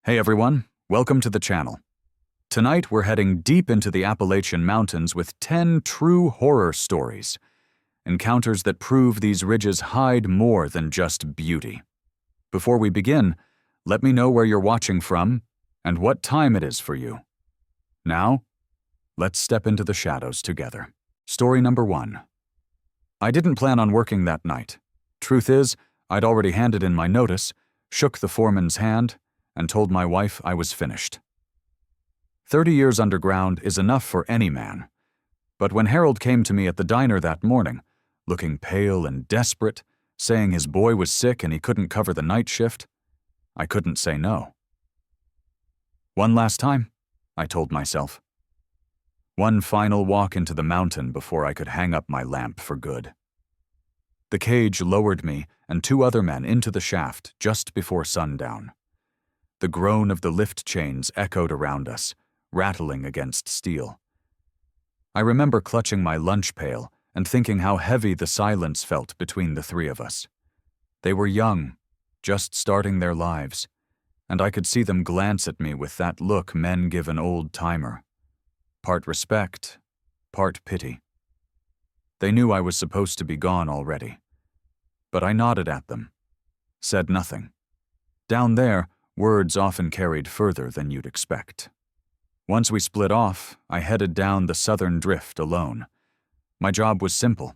Hey everyone, welcome to the channel. Tonight we're heading deep into the Appalachian Mountains with 10 true horror stories. Encounters that prove these ridges hide more than just beauty. Before we begin, let me know where you're watching from and what time it is for you. Now, let's step into the shadows together. Story number 1. I didn't plan on working that night. Truth is, I'd already handed in my notice, shook the foreman's hand, and told my wife I was finished. 30 years underground is enough for any man. But when Harold came to me at the diner that morning, looking pale and desperate, saying his boy was sick and he couldn't cover the night shift, I couldn't say no. One last time, I told myself. One final walk into the mountain before I could hang up my lamp for good. The cage lowered me and 2 other men into the shaft just before sundown. The groan of the lift chains echoed around us, rattling against steel. I remember clutching my lunch pail and thinking how heavy the silence felt between the 3 of us. They were young, just starting their lives, and I could see them glance at me with that look men give an old-timer. Part respect, part pity. They knew I was supposed to be gone already. But I nodded at them, said nothing. Down there, words often carried further than you'd expect. Once we split off, I headed down the southern drift alone. My job was simple.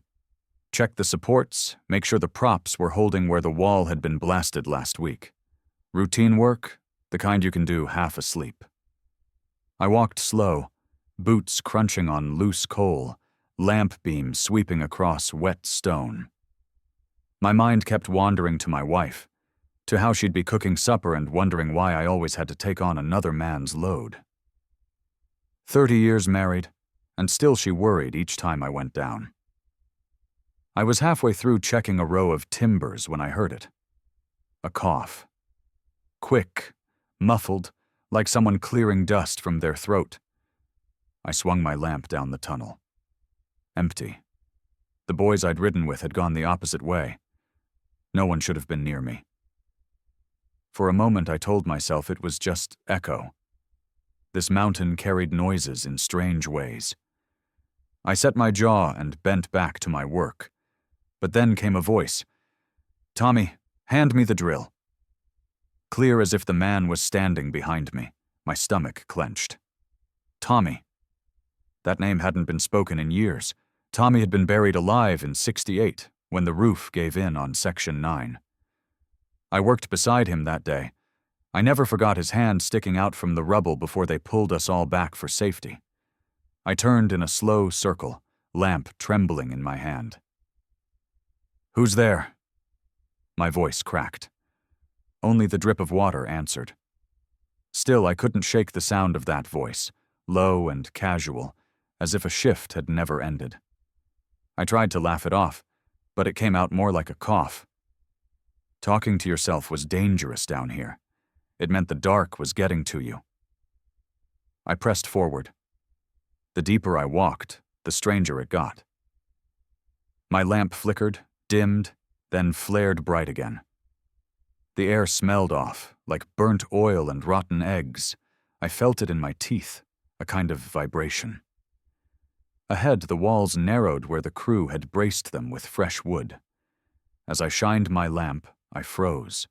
Check the supports, make sure the props were holding where the wall had been blasted last week. Routine work, the kind you can do half asleep. I walked slow, boots crunching on loose coal, lamp beams sweeping across wet stone. My mind kept wandering to my wife, to how she'd be cooking supper and wondering why I always had to take on another man's load. 30 years married, and still she worried each time I went down. I was halfway through checking a row of timbers when I heard it. A cough. Quick, muffled, like someone clearing dust from their throat. I swung my lamp down the tunnel. Empty. The boys I'd ridden with had gone the opposite way. No one should have been near me. For a moment I told myself it was just echo. This mountain carried noises in strange ways. I set my jaw and bent back to my work. But then came a voice. "Tommy, hand me the drill." Clear as if the man was standing behind me, my stomach clenched. Tommy. That name hadn't been spoken in years. Tommy had been buried alive in '68, when the roof gave in on Section 9. I worked beside him that day. I never forgot his hand sticking out from the rubble before they pulled us all back for safety. I turned in a slow circle, lamp trembling in my hand. "Who's there?" My voice cracked. Only the drip of water answered. Still, I couldn't shake the sound of that voice, low and casual, as if a shift had never ended. I tried to laugh it off, but it came out more like a cough. Talking to yourself was dangerous down here. It meant the dark was getting to you. I pressed forward. The deeper I walked, the stranger it got. My lamp flickered, dimmed, then flared bright again. The air smelled off, like burnt oil and rotten eggs. I felt it in my teeth, a kind of vibration. Ahead, the walls narrowed where the crew had braced them with fresh wood. As I shined my lamp, I froze.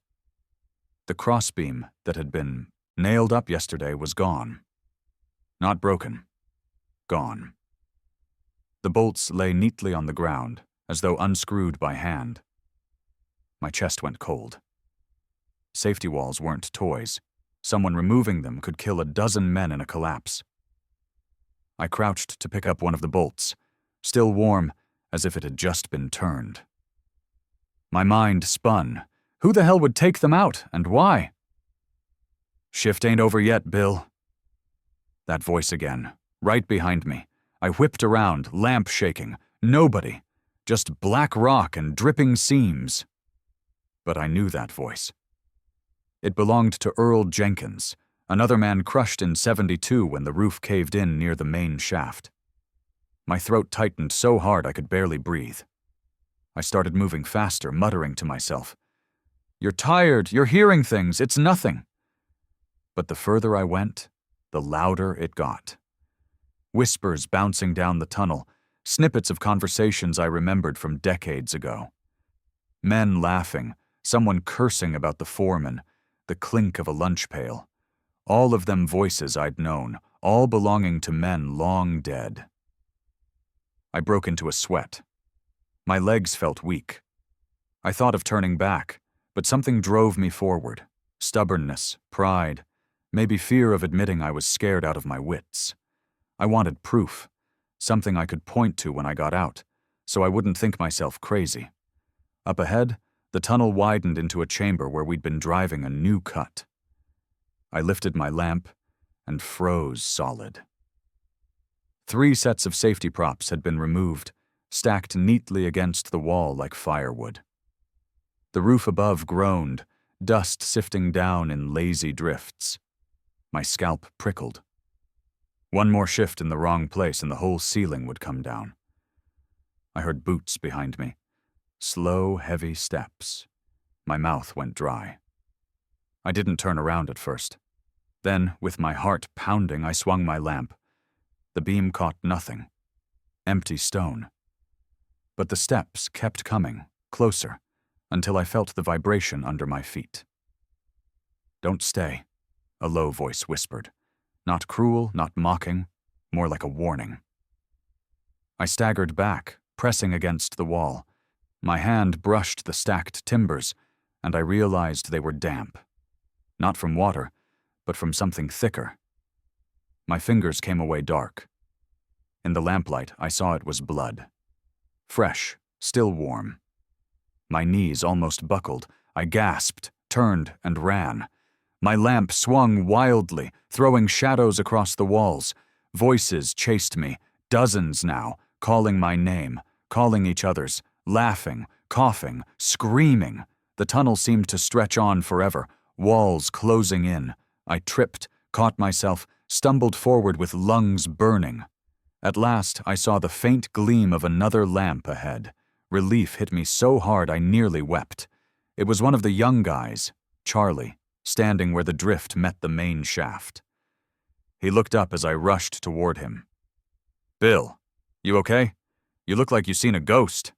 The crossbeam that had been nailed up yesterday was gone. Not broken. Gone. The bolts lay neatly on the ground, as though unscrewed by hand. My chest went cold. Safety walls weren't toys. Someone removing them could kill a dozen men in a collapse. I crouched to pick up one of the bolts, still warm, as if it had just been turned. My mind spun. Who the hell would take them out, and why? "Shift ain't over yet, Bill." That voice again, right behind me. I whipped around, lamp shaking. Nobody. Just black rock and dripping seams. But I knew that voice. It belonged to Earl Jenkins, another man crushed in '72 when the roof caved in near the main shaft. My throat tightened so hard I could barely breathe. I started moving faster, muttering to myself, "You're tired, you're hearing things, it's nothing." But the further I went, the louder it got. Whispers bouncing down the tunnel, snippets of conversations I remembered from decades ago. Men laughing, someone cursing about the foreman, the clink of a lunch pail. All of them voices I'd known, all belonging to men long dead. I broke into a sweat. My legs felt weak. I thought of turning back, but something drove me forward. Stubbornness, pride, maybe fear of admitting I was scared out of my wits. I wanted proof, something I could point to when I got out, so I wouldn't think myself crazy. Up ahead, the tunnel widened into a chamber where we'd been driving a new cut. I lifted my lamp and froze solid. 3 sets of safety props had been removed, stacked neatly against the wall like firewood. The roof above groaned, dust sifting down in lazy drifts. My scalp prickled. One more shift in the wrong place and the whole ceiling would come down. I heard boots behind me. Slow, heavy steps. My mouth went dry. I didn't turn around at first. Then, with my heart pounding, I swung my lamp. The beam caught nothing. Empty stone. But the steps kept coming, closer, until I felt the vibration under my feet. "Don't stay," a low voice whispered. Not cruel, not mocking, more like a warning. I staggered back, pressing against the wall. My hand brushed the stacked timbers, and I realized they were damp. Not from water, but from something thicker. My fingers came away dark. In the lamplight, I saw it was blood. Fresh, still warm. My knees almost buckled. I gasped, turned, and ran. My lamp swung wildly, throwing shadows across the walls. Voices chased me, dozens now, calling my name, calling each other's, laughing, coughing, screaming. The tunnel seemed to stretch on forever, walls closing in. I tripped, caught myself, stumbled forward with lungs burning. At last, I saw the faint gleam of another lamp ahead. Relief hit me so hard I nearly wept. It was one of the young guys, Charlie, standing where the drift met the main shaft. He looked up as I rushed toward him. "Bill, you okay? You look like you seen a ghost."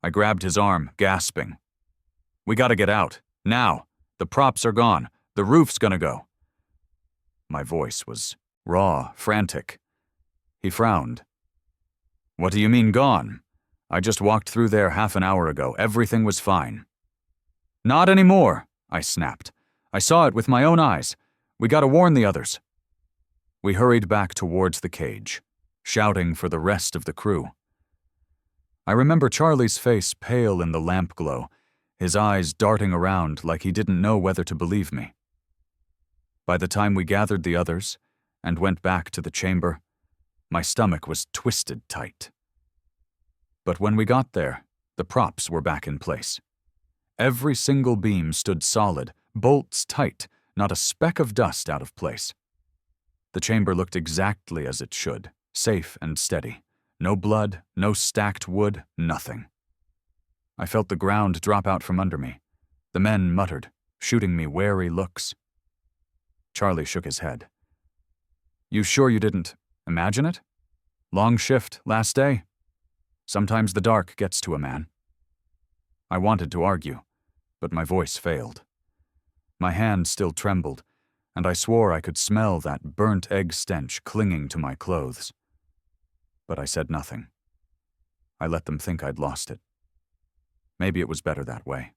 I grabbed his arm, gasping. "We gotta get out, now. The props are gone. The roof's gonna go." My voice was raw, frantic. He frowned. "What do you mean gone? I just walked through there half an hour ago. Everything was fine." "Not anymore," I snapped. "I saw it with my own eyes. We gotta warn the others." We hurried back towards the cage, shouting for the rest of the crew. I remember Charlie's face pale in the lamp glow, his eyes darting around like he didn't know whether to believe me. By the time we gathered the others and went back to the chamber, my stomach was twisted tight. But when we got there, the props were back in place. Every single beam stood solid, bolts tight, not a speck of dust out of place. The chamber looked exactly as it should, safe and steady. No blood, no stacked wood, nothing. I felt the ground drop out from under me. The men muttered, shooting me wary looks. Charlie shook his head. "You sure you didn't imagine it? Long shift, last day? Sometimes the dark gets to a man." I wanted to argue, but my voice failed. My hand still trembled, and I swore I could smell that burnt egg stench clinging to my clothes. But I said nothing. I let them think I'd lost it. Maybe it was better that way.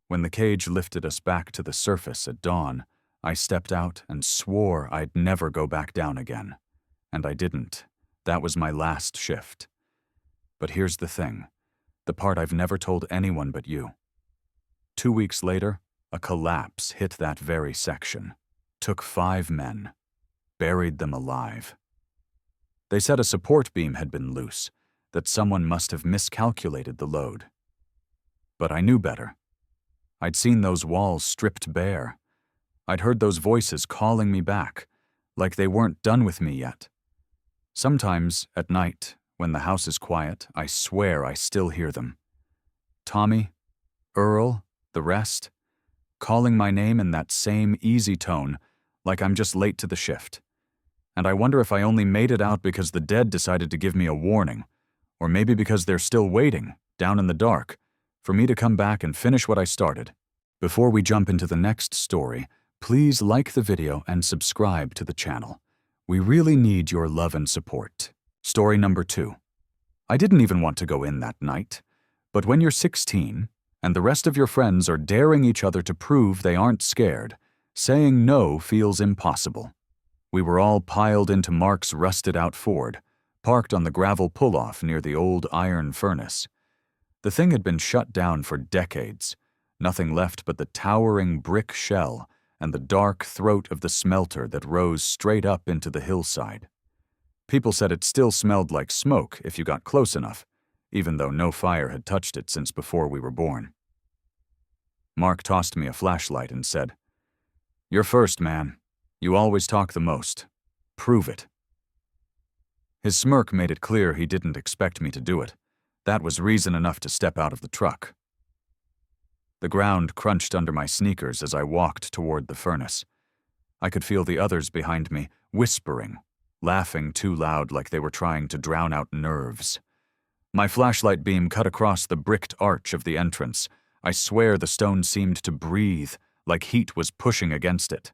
When the cage lifted us back to the surface at dawn, I stepped out and swore I'd never go back down again. And I didn't. That was my last shift. But here's the thing, the part I've never told anyone but you. 2 weeks later, a collapse hit that very section. Took 5 men. Buried them alive. They said a support beam had been loose, that someone must have miscalculated the load. But I knew better. I'd seen those walls stripped bare. I'd heard those voices calling me back, like they weren't done with me yet. Sometimes, at night, when the house is quiet, I swear I still hear them. Tommy, Earl, the rest, calling my name in that same easy tone, like I'm just late to the shift. And I wonder if I only made it out because the dead decided to give me a warning, or maybe because they're still waiting, down in the dark, for me to come back and finish what I started. Before we jump into the next story, please like the video and subscribe to the channel. We really need your love and support. Story number 2. I didn't even want to go in that night, but when you're 16 and the rest of your friends are daring each other to prove they aren't scared, saying no feels impossible. We were all piled into Mark's rusted-out Ford, parked on the gravel pull-off near the old iron furnace. The thing had been shut down for decades, nothing left but the towering brick shell and the dark throat of the smelter that rose straight up into the hillside. People said it still smelled like smoke if you got close enough, even though no fire had touched it since before we were born. Mark tossed me a flashlight and said, "You're first, man. You always talk the most. Prove it." His smirk made it clear he didn't expect me to do it. That was reason enough to step out of the truck. The ground crunched under my sneakers as I walked toward the furnace. I could feel the others behind me whispering, laughing too loud like they were trying to drown out nerves. My flashlight beam cut across the bricked arch of the entrance. I swear the stone seemed to breathe, like heat was pushing against it.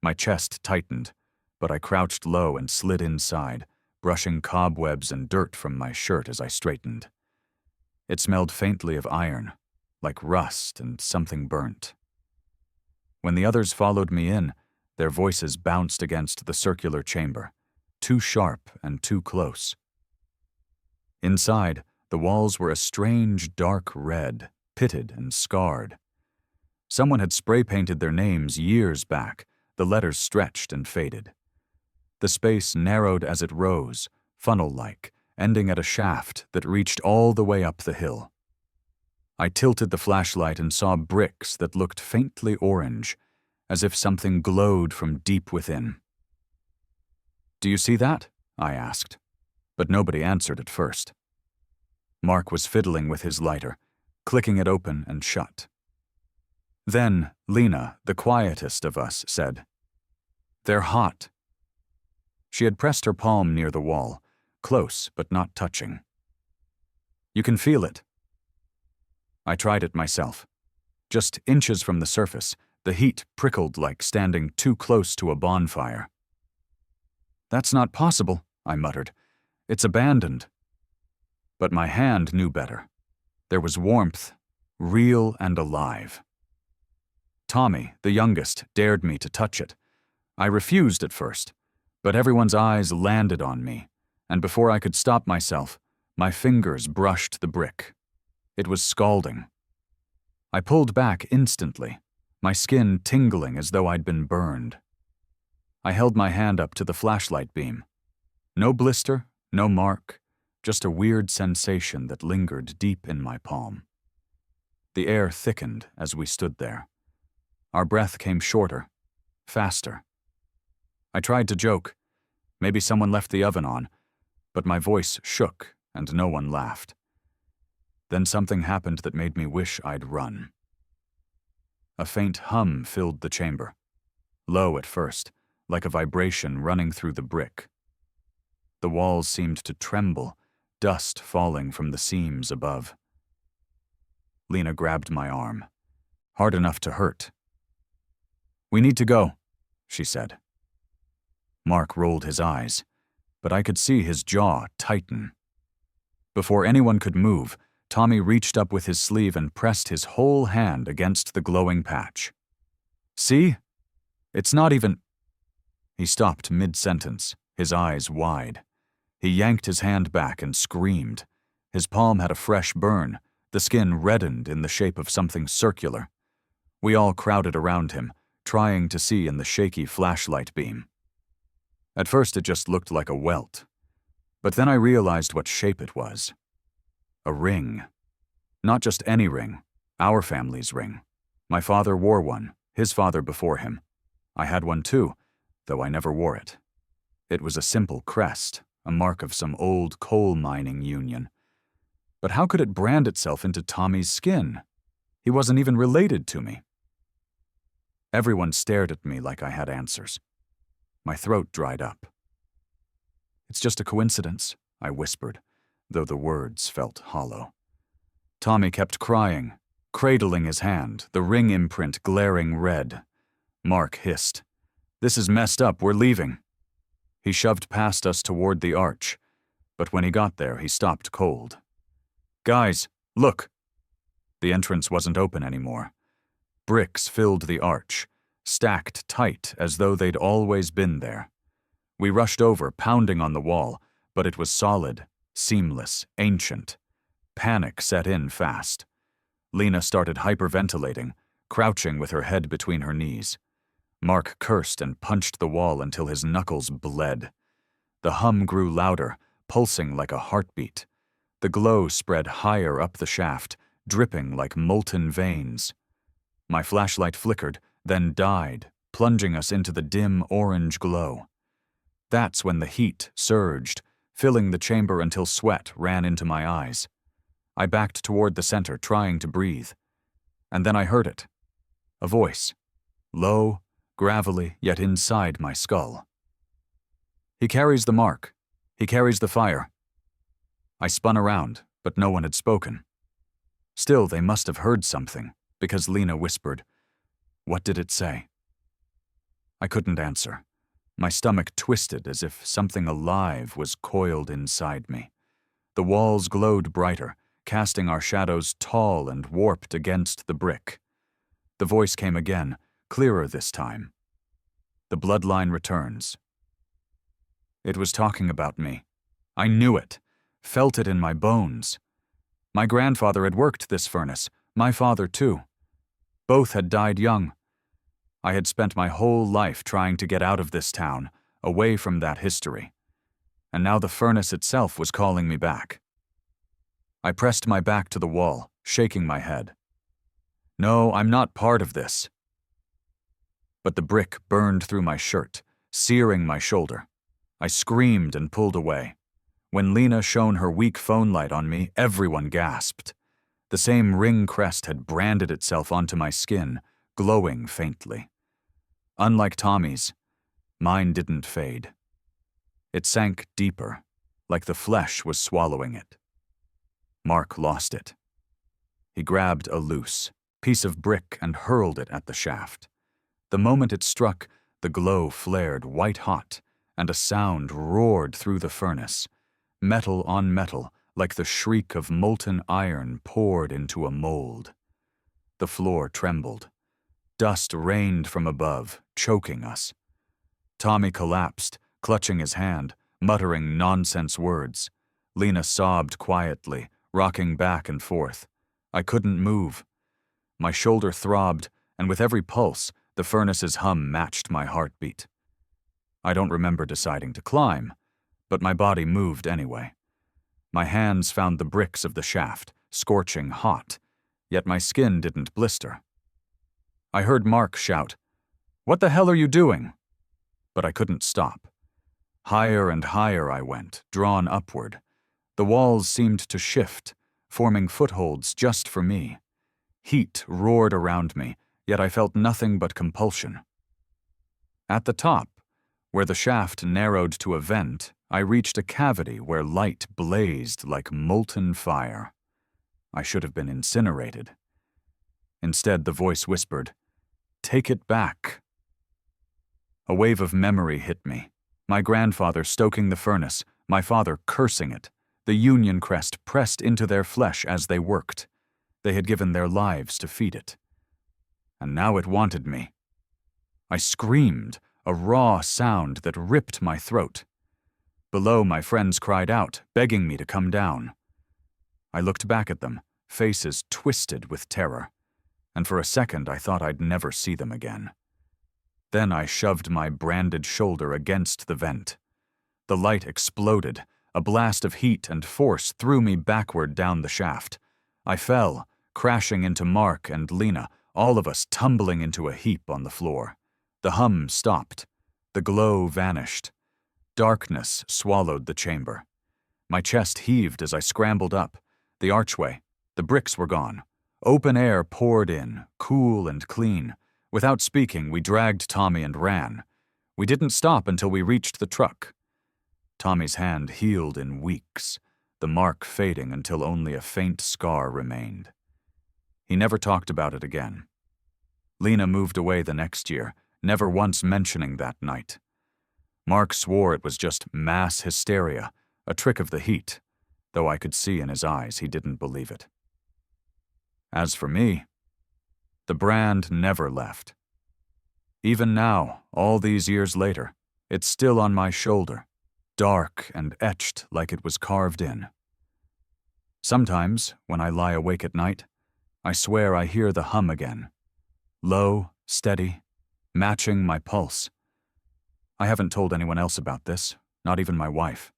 My chest tightened, but I crouched low and slid inside, brushing cobwebs and dirt from my shirt as I straightened. It smelled faintly of iron, like rust and something burnt. When the others followed me in, their voices bounced against the circular chamber, too sharp and too close. Inside, the walls were a strange dark red, pitted and scarred. Someone had spray-painted their names years back, the letters stretched and faded. The space narrowed as it rose, funnel-like, ending at a shaft that reached all the way up the hill. I tilted the flashlight and saw bricks that looked faintly orange, as if something glowed from deep within. "Do you see that?" I asked, but nobody answered at first. Mark was fiddling with his lighter, clicking it open and shut. Then Lena, the quietest of us, said, "They're hot." She had pressed her palm near the wall, close but not touching. "You can feel it." I tried it myself. Just inches from the surface, the heat prickled like standing too close to a bonfire. "That's not possible," I muttered. "It's abandoned." But my hand knew better. There was warmth, real and alive. Tommy, the youngest, dared me to touch it. I refused at first, but everyone's eyes landed on me, and before I could stop myself, my fingers brushed the brick. It was scalding. I pulled back instantly, my skin tingling as though I'd been burned. I held my hand up to the flashlight beam. No blister, no mark, just a weird sensation that lingered deep in my palm. The air thickened as we stood there. Our breath came shorter, faster. I tried to joke. Maybe someone left the oven on, but my voice shook and no one laughed. Then something happened that made me wish I'd run. A faint hum filled the chamber, low at first, like a vibration running through the brick. The walls seemed to tremble, dust falling from the seams above. Lena grabbed my arm, hard enough to hurt. "We need to go," she said. Mark rolled his eyes, but I could see his jaw tighten. Before anyone could move, Tommy reached up with his sleeve and pressed his whole hand against the glowing patch. "See? It's not even—" He stopped mid-sentence, his eyes wide. He yanked his hand back and screamed. His palm had a fresh burn, the skin reddened in the shape of something circular. We all crowded around him, trying to see in the shaky flashlight beam. At first it just looked like a welt, but then I realized what shape it was. A ring. Not just any ring, our family's ring. My father wore one, his father before him. I had one too, though I never wore it. It was a simple crest, a mark of some old coal mining union. But how could it brand itself into Tommy's skin? He wasn't even related to me. Everyone stared at me like I had answers. My throat dried up. "It's just a coincidence," I whispered, though the words felt hollow. Tommy kept crying, cradling his hand, the ring imprint glaring red. Mark hissed, "This is messed up, we're leaving." He shoved past us toward the arch, but when he got there, he stopped cold. "Guys, look!" The entrance wasn't open anymore. Bricks filled the arch, stacked tight as though they'd always been there. We rushed over, pounding on the wall, but it was solid, seamless, ancient. Panic set in fast. Lena started hyperventilating, crouching with her head between her knees. Mark cursed and punched the wall until his knuckles bled. The hum grew louder, pulsing like a heartbeat. The glow spread higher up the shaft, dripping like molten veins. My flashlight flickered, then died, plunging us into the dim orange glow. That's when the heat surged, filling the chamber until sweat ran into my eyes. I backed toward the center, trying to breathe. And then I heard it. A voice. Low, gravelly, yet inside my skull. "He carries the mark. He carries the fire." I spun around, but no one had spoken. Still, they must have heard something, because Lena whispered, "What did it say?" I couldn't answer. My stomach twisted as if something alive was coiled inside me. The walls glowed brighter, casting our shadows tall and warped against the brick. The voice came again, clearer this time. "The bloodline returns." It was talking about me. I knew it, felt it in my bones. My grandfather had worked this furnace, my father too. Both had died young. I had spent my whole life trying to get out of this town, away from that history. And now the furnace itself was calling me back. I pressed my back to the wall, shaking my head. "No, I'm not part of this." But the brick burned through my shirt, searing my shoulder. I screamed and pulled away. When Lena shone her weak phone light on me, everyone gasped. The same ring crest had branded itself onto my skin, glowing faintly. Unlike Tommy's, mine didn't fade. It sank deeper, like the flesh was swallowing it. Mark lost it. He grabbed a loose piece of brick and hurled it at the shaft. The moment it struck, the glow flared white-hot, and a sound roared through the furnace, metal on metal, like the shriek of molten iron poured into a mold. The floor trembled. Dust rained from above, choking us. Tommy collapsed, clutching his hand, muttering nonsense words. Lena sobbed quietly, rocking back and forth. I couldn't move. My shoulder throbbed, and with every pulse, the furnace's hum matched my heartbeat. I don't remember deciding to climb, but my body moved anyway. My hands found the bricks of the shaft, scorching hot, yet my skin didn't blister. I heard Mark shout, "What the hell are you doing?" But I couldn't stop. Higher and higher I went, drawn upward. The walls seemed to shift, forming footholds just for me. Heat roared around me, yet I felt nothing but compulsion. At the top, where the shaft narrowed to a vent, I reached a cavity where light blazed like molten fire. I should have been incinerated. Instead, the voice whispered, "Take it back." A wave of memory hit me. My grandfather stoking the furnace, my father cursing it, the Union crest pressed into their flesh as they worked. They had given their lives to feed it. And now it wanted me. I screamed, a raw sound that ripped my throat. Below, my friends cried out, begging me to come down. I looked back at them, faces twisted with terror, and for a second I thought I'd never see them again. Then I shoved my branded shoulder against the vent. The light exploded. A blast of heat and force threw me backward down the shaft. I fell, crashing into Mark and Lena, all of us tumbling into a heap on the floor. The hum stopped. The glow vanished. Darkness swallowed the chamber. My chest heaved as I scrambled up. The archway. The bricks were gone. Open air poured in, cool and clean. Without speaking, we dragged Tommy and ran. We didn't stop until we reached the truck. Tommy's hand healed in weeks, the mark fading until only a faint scar remained. He never talked about it again. Lena moved away the next year, never once mentioning that night. Mark swore it was just mass hysteria, a trick of the heat, though I could see in his eyes he didn't believe it. As for me, the brand never left. Even now, all these years later, it's still on my shoulder, dark and etched like it was carved in. Sometimes, when I lie awake at night, I swear I hear the hum again. Low, steady, matching my pulse. I haven't told anyone else about this, not even my wife.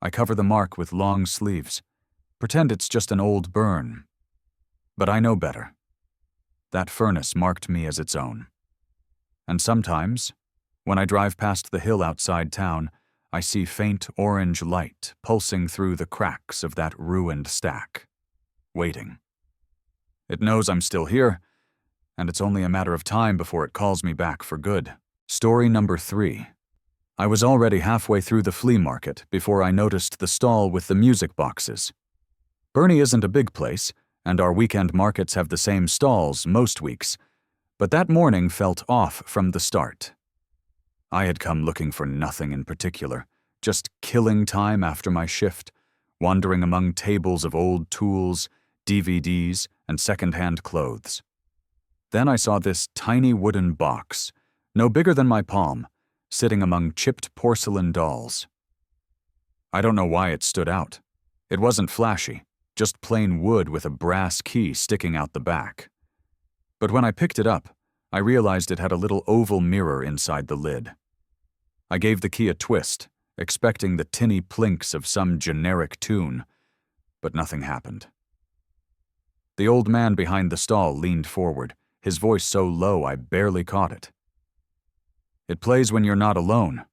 I cover the mark with long sleeves, pretend it's just an old burn. But I know better. That furnace marked me as its own. And sometimes, when I drive past the hill outside town, I see faint orange light pulsing through the cracks of that ruined stack, waiting. It knows I'm still here, and it's only a matter of time before it calls me back for good. Story number 3. I was already halfway through the flea market before I noticed the stall with the music boxes. Bernie isn't a big place, and our weekend markets have the same stalls most weeks, but that morning felt off from the start. I had come looking for nothing in particular, just killing time after my shift, wandering among tables of old tools, DVDs, and second-hand clothes. Then I saw this tiny wooden box, no bigger than my palm, sitting among chipped porcelain dolls. I don't know why it stood out. It wasn't flashy, just plain wood with a brass key sticking out the back. But when I picked it up, I realized it had a little oval mirror inside the lid. I gave the key a twist, expecting the tinny plinks of some generic tune, but nothing happened. The old man behind the stall leaned forward, his voice so low I barely caught it. "It plays when you're not alone."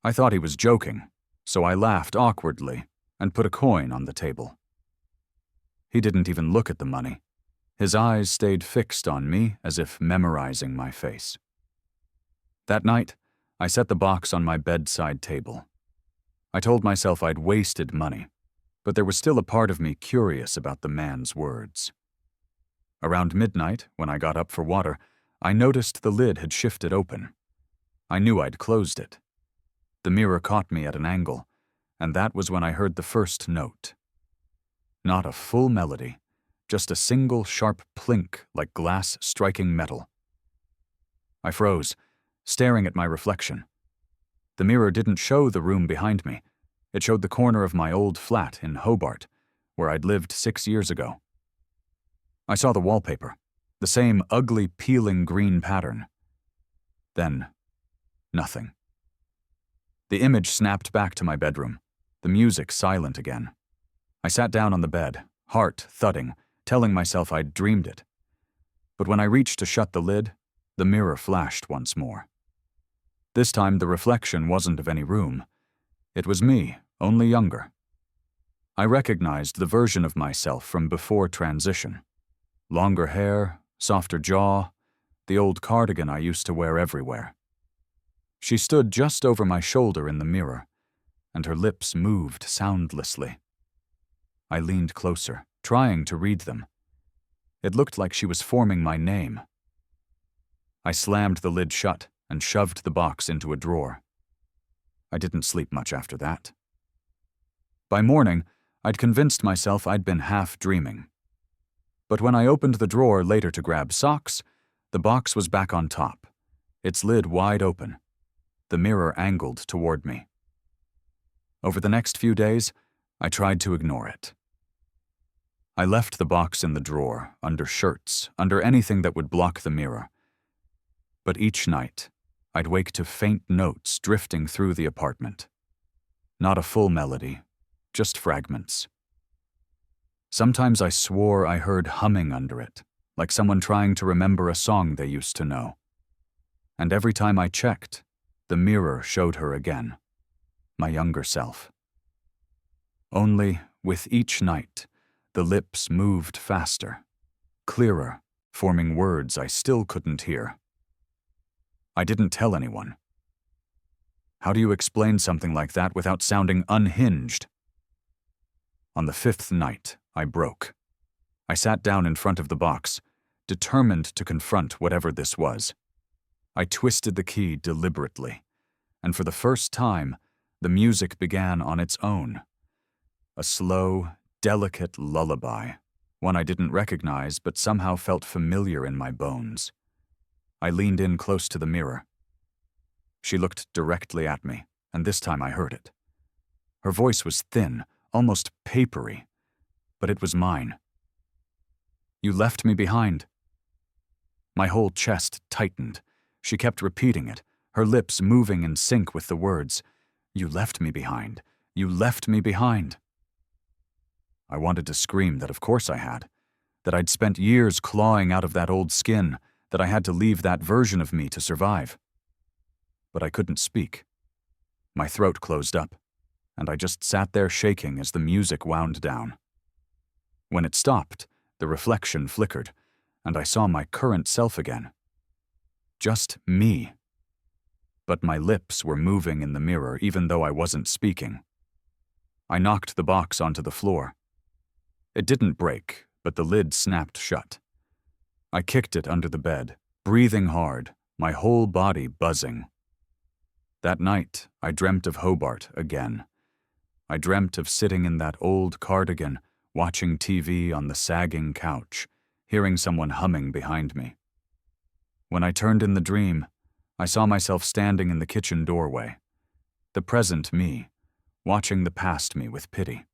I thought he was joking, so I laughed awkwardly and put a coin on the table. He didn't even look at the money. His eyes stayed fixed on me as if memorizing my face. That night, I set the box on my bedside table. I told myself I'd wasted money, but there was still a part of me curious about the man's words. Around midnight, when I got up for water, I noticed the lid had shifted open. I knew I'd closed it. The mirror caught me at an angle, and that was when I heard the first note. Not a full melody, just a single sharp plink like glass striking metal. I froze, staring at my reflection. The mirror didn't show the room behind me. It showed the corner of my old flat in Hobart, where I'd lived 6 years ago. I saw the wallpaper, the same ugly peeling green pattern. Then, nothing. The image snapped back to my bedroom, the music silent again. I sat down on the bed, heart thudding, telling myself I'd dreamed it. But when I reached to shut the lid, the mirror flashed once more. This time the reflection wasn't of any room. It was me, only younger. I recognized the version of myself from before transition. Longer hair, softer jaw, the old cardigan I used to wear everywhere. She stood just over my shoulder in the mirror, and her lips moved soundlessly. I leaned closer, trying to read them. It looked like she was forming my name. I slammed the lid shut and shoved the box into a drawer. I didn't sleep much after that. By morning, I'd convinced myself I'd been half dreaming. But when I opened the drawer later to grab socks, the box was back on top, its lid wide open, the mirror angled toward me. Over the next few days, I tried to ignore it. I left the box in the drawer, under shirts, under anything that would block the mirror. But each night, I'd wake to faint notes drifting through the apartment. Not a full melody, just fragments. Sometimes I swore I heard humming under it, like someone trying to remember a song they used to know. And every time I checked, the mirror showed her again, my younger self. Only, with each night, the lips moved faster, clearer, forming words I still couldn't hear. I didn't tell anyone. How do you explain something like that without sounding unhinged? On the 5th night, I broke. I sat down in front of the box, determined to confront whatever this was. I twisted the key deliberately, and for the first time, the music began on its own. A slow, delicate lullaby, one I didn't recognize but somehow felt familiar in my bones. I leaned in close to the mirror. She looked directly at me, and this time I heard it. Her voice was thin, almost papery, but it was mine. "You left me behind." My whole chest tightened. She kept repeating it, her lips moving in sync with the words, "You left me behind. You left me behind." I wanted to scream that of course I had, that I'd spent years clawing out of that old skin, that I had to leave that version of me to survive. But I couldn't speak. My throat closed up, and I just sat there shaking as the music wound down. When it stopped, the reflection flickered, and I saw my current self again. Just me. But my lips were moving in the mirror even though I wasn't speaking. I knocked the box onto the floor. It didn't break, but the lid snapped shut. I kicked it under the bed, breathing hard, my whole body buzzing. That night, I dreamt of Hobart again. I dreamt of sitting in that old cardigan, watching TV on the sagging couch, hearing someone humming behind me. When I turned in the dream, I saw myself standing in the kitchen doorway, the present me, watching the past me with pity.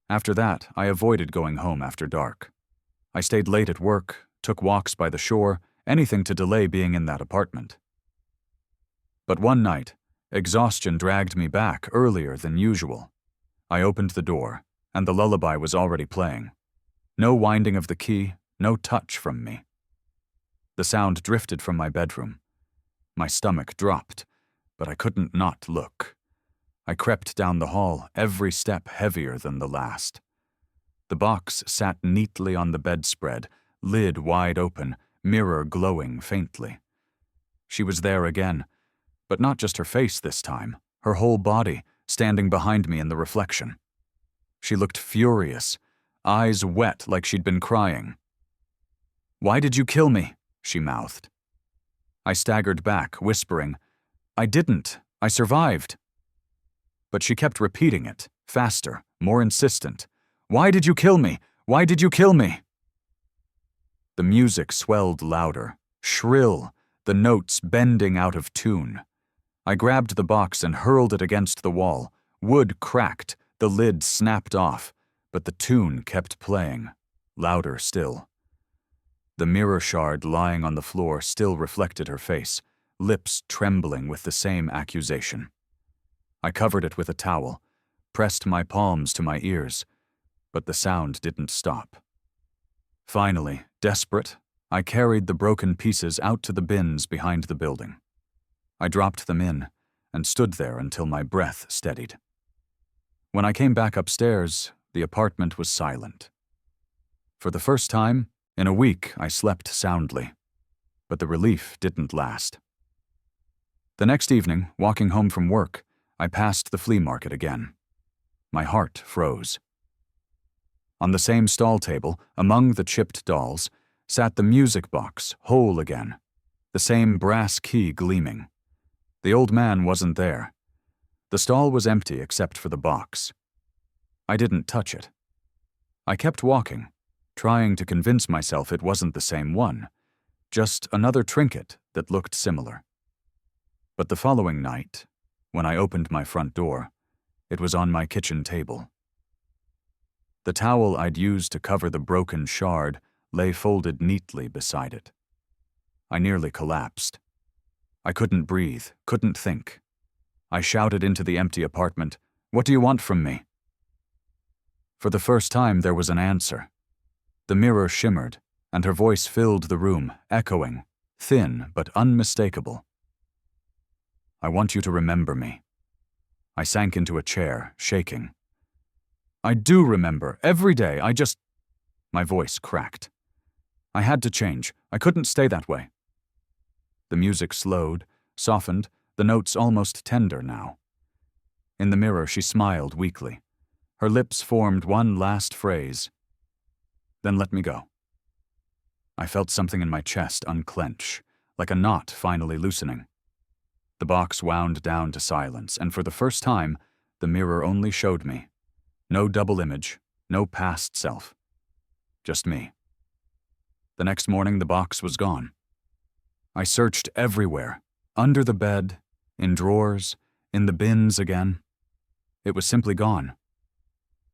After that, I avoided going home after dark. I stayed late at work, took walks by the shore, anything to delay being in that apartment. But one night, exhaustion dragged me back earlier than usual. I opened the door, and the lullaby was already playing. No winding of the key, no touch from me. The sound drifted from my bedroom. My stomach dropped, but I couldn't not look. I crept down the hall, every step heavier than the last. The box sat neatly on the bedspread, lid wide open, mirror glowing faintly. She was there again, but not just her face this time, her whole body, standing behind me in the reflection. She looked furious, eyes wet like she'd been crying. "Why did you kill me?" she mouthed. I staggered back, whispering, "I didn't. I survived." But she kept repeating it, faster, more insistent. "Why did you kill me? Why did you kill me?" The music swelled louder, shrill, the notes bending out of tune. I grabbed the box and hurled it against the wall. Wood cracked, the lid snapped off, but the tune kept playing, louder still. The mirror shard lying on the floor still reflected her face, lips trembling with the same accusation. I covered it with a towel, pressed my palms to my ears, but the sound didn't stop. Finally, desperate, I carried the broken pieces out to the bins behind the building. I dropped them in and stood there until my breath steadied. When I came back upstairs, the apartment was silent. For the first time, in a week, I slept soundly, but the relief didn't last. The next evening, walking home from work, I passed the flea market again. My heart froze. On the same stall table, among the chipped dolls, sat the music box, whole again, the same brass key gleaming. The old man wasn't there. The stall was empty except for the box. I didn't touch it. I kept walking, trying to convince myself it wasn't the same one, just another trinket that looked similar. But the following night, when I opened my front door, it was on my kitchen table. The towel I'd used to cover the broken shard lay folded neatly beside it. I nearly collapsed. I couldn't breathe, couldn't think. I shouted into the empty apartment, "What do you want from me?" For the first time, there was an answer. The mirror shimmered, and her voice filled the room, echoing, thin but unmistakable. "I want you to remember me." I sank into a chair, shaking. "I do remember, every day, My voice cracked. I had to change. I couldn't stay that way. The music slowed, softened, the notes almost tender now. In the mirror, she smiled weakly. Her lips formed one last phrase. Then let me go. I felt something in my chest unclench, like a knot finally loosening. The box wound down to silence, and for the first time, the mirror only showed me. No double image, no past self. Just me. The next morning, the box was gone. I searched everywhere, under the bed, in drawers, in the bins again. It was simply gone.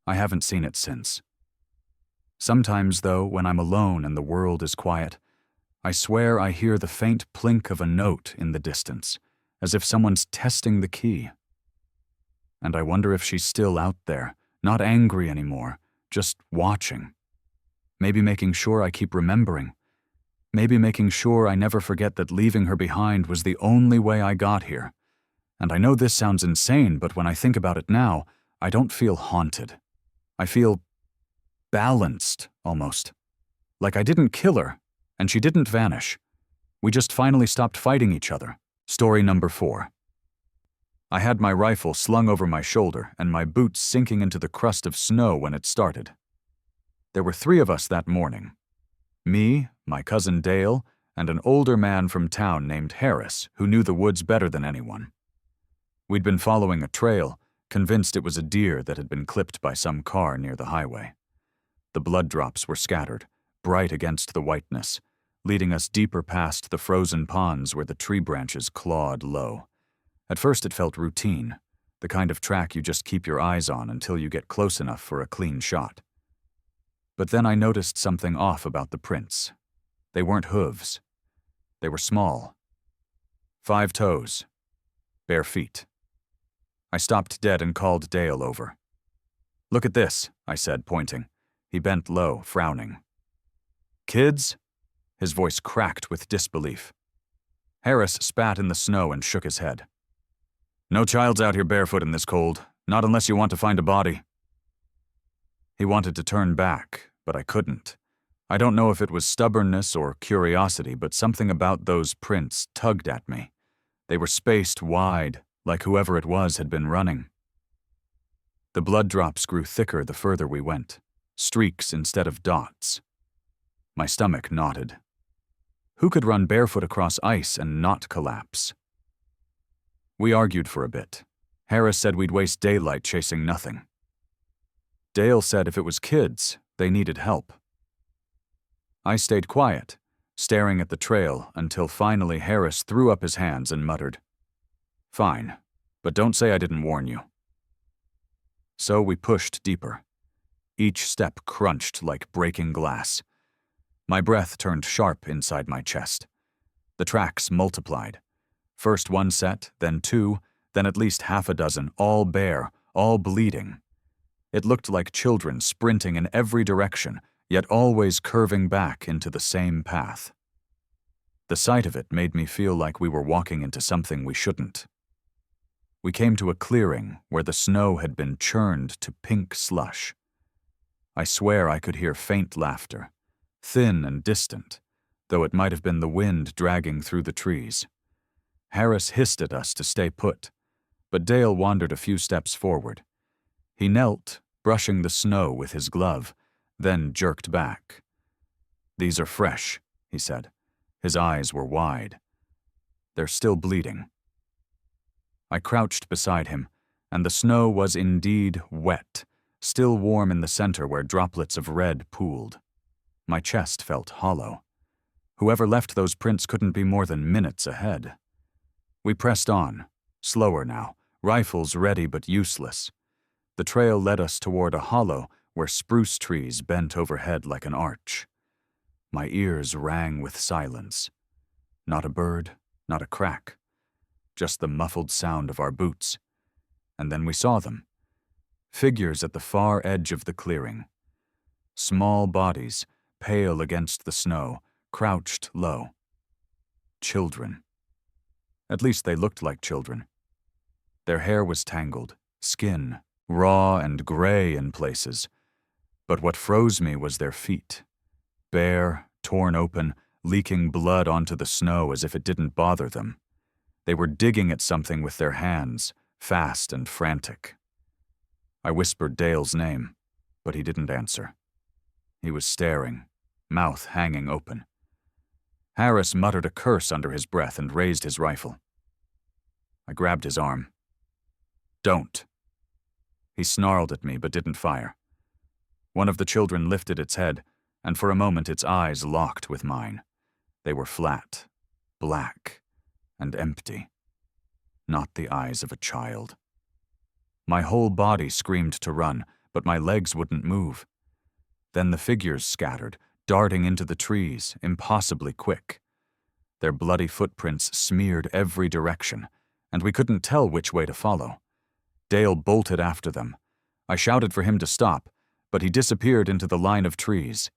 I haven't seen it since. Sometimes, though, when I'm alone and the world is quiet, I swear I hear the faint plink of a note in the distance, as if someone's testing the key. And I wonder if she's still out there, not angry anymore, just watching. Maybe making sure I keep remembering. Maybe making sure I never forget that leaving her behind was the only way I got here. And I know this sounds insane, but when I think about it now, I don't feel haunted. I feel balanced, almost. Like I didn't kill her, and she didn't vanish. We just finally stopped fighting each other. Story number 4. I had my rifle slung over my shoulder and my boots sinking into the crust of snow when it started. There were 3 of us that morning. Me, my cousin Dale, and an older man from town named Harris, who knew the woods better than anyone. We'd been following a trail, convinced it was a deer that had been clipped by some car near the highway. The blood drops were scattered, bright against the whiteness, leading us deeper past the frozen ponds where the tree branches clawed low. At first it felt routine, the kind of track you just keep your eyes on until you get close enough for a clean shot. But then I noticed something off about the prints. They weren't hooves. They were small. 5 toes. Bare feet. I stopped dead and called Dale over. "Look at this," I said, pointing. He bent low, frowning. "Kids?" His voice cracked with disbelief. Harris spat in the snow and shook his head. "No child's out here barefoot in this cold, not unless you want to find a body." He wanted to turn back, but I couldn't. I don't know if it was stubbornness or curiosity, but something about those prints tugged at me. They were spaced wide, like whoever it was had been running. The blood drops grew thicker the further we went, streaks instead of dots. My stomach knotted. Who could run barefoot across ice and not collapse? We argued for a bit. Harris said we'd waste daylight chasing nothing. Dale said if it was kids, they needed help. I stayed quiet, staring at the trail until finally Harris threw up his hands and muttered, "Fine, but don't say I didn't warn you." So we pushed deeper. Each step crunched like breaking glass. My breath turned sharp inside my chest. The tracks multiplied. First 1 set, then 2, then at least half a dozen, all bare, all bleeding. It looked like children sprinting in every direction, yet always curving back into the same path. The sight of it made me feel like we were walking into something we shouldn't. We came to a clearing where the snow had been churned to pink slush. I swear I could hear faint laughter, thin and distant, though it might have been the wind dragging through the trees. Harris hissed at us to stay put, but Dale wandered a few steps forward. He knelt, brushing the snow with his glove, then jerked back. "These are fresh," he said. His eyes were wide. "They're still bleeding." I crouched beside him, and the snow was indeed wet, still warm in the center where droplets of red pooled. My chest felt hollow. Whoever left those prints couldn't be more than minutes ahead. We pressed on, slower now, rifles ready but useless. The trail led us toward a hollow where spruce trees bent overhead like an arch. My ears rang with silence. Not a bird, not a crack. Just the muffled sound of our boots. And then we saw them. Figures at the far edge of the clearing. Small bodies, pale against the snow, crouched low. Children. At least they looked like children. Their hair was tangled, skin, raw and gray in places. But what froze me was their feet. Bare, torn open, leaking blood onto the snow as if it didn't bother them. They were digging at something with their hands, fast and frantic. I whispered Dale's name, but he didn't answer. He was staring, mouth hanging open. Harris muttered a curse under his breath and raised his rifle. I grabbed his arm. "Don't." He snarled at me but didn't fire. One of the children lifted its head, and for a moment its eyes locked with mine. They were flat, black, and empty. Not the eyes of a child. My whole body screamed to run, but my legs wouldn't move. Then the figures scattered, darting into the trees, impossibly quick. Their bloody footprints smeared every direction, and we couldn't tell which way to follow. Dale bolted after them. I shouted for him to stop, but he disappeared into the line of trees.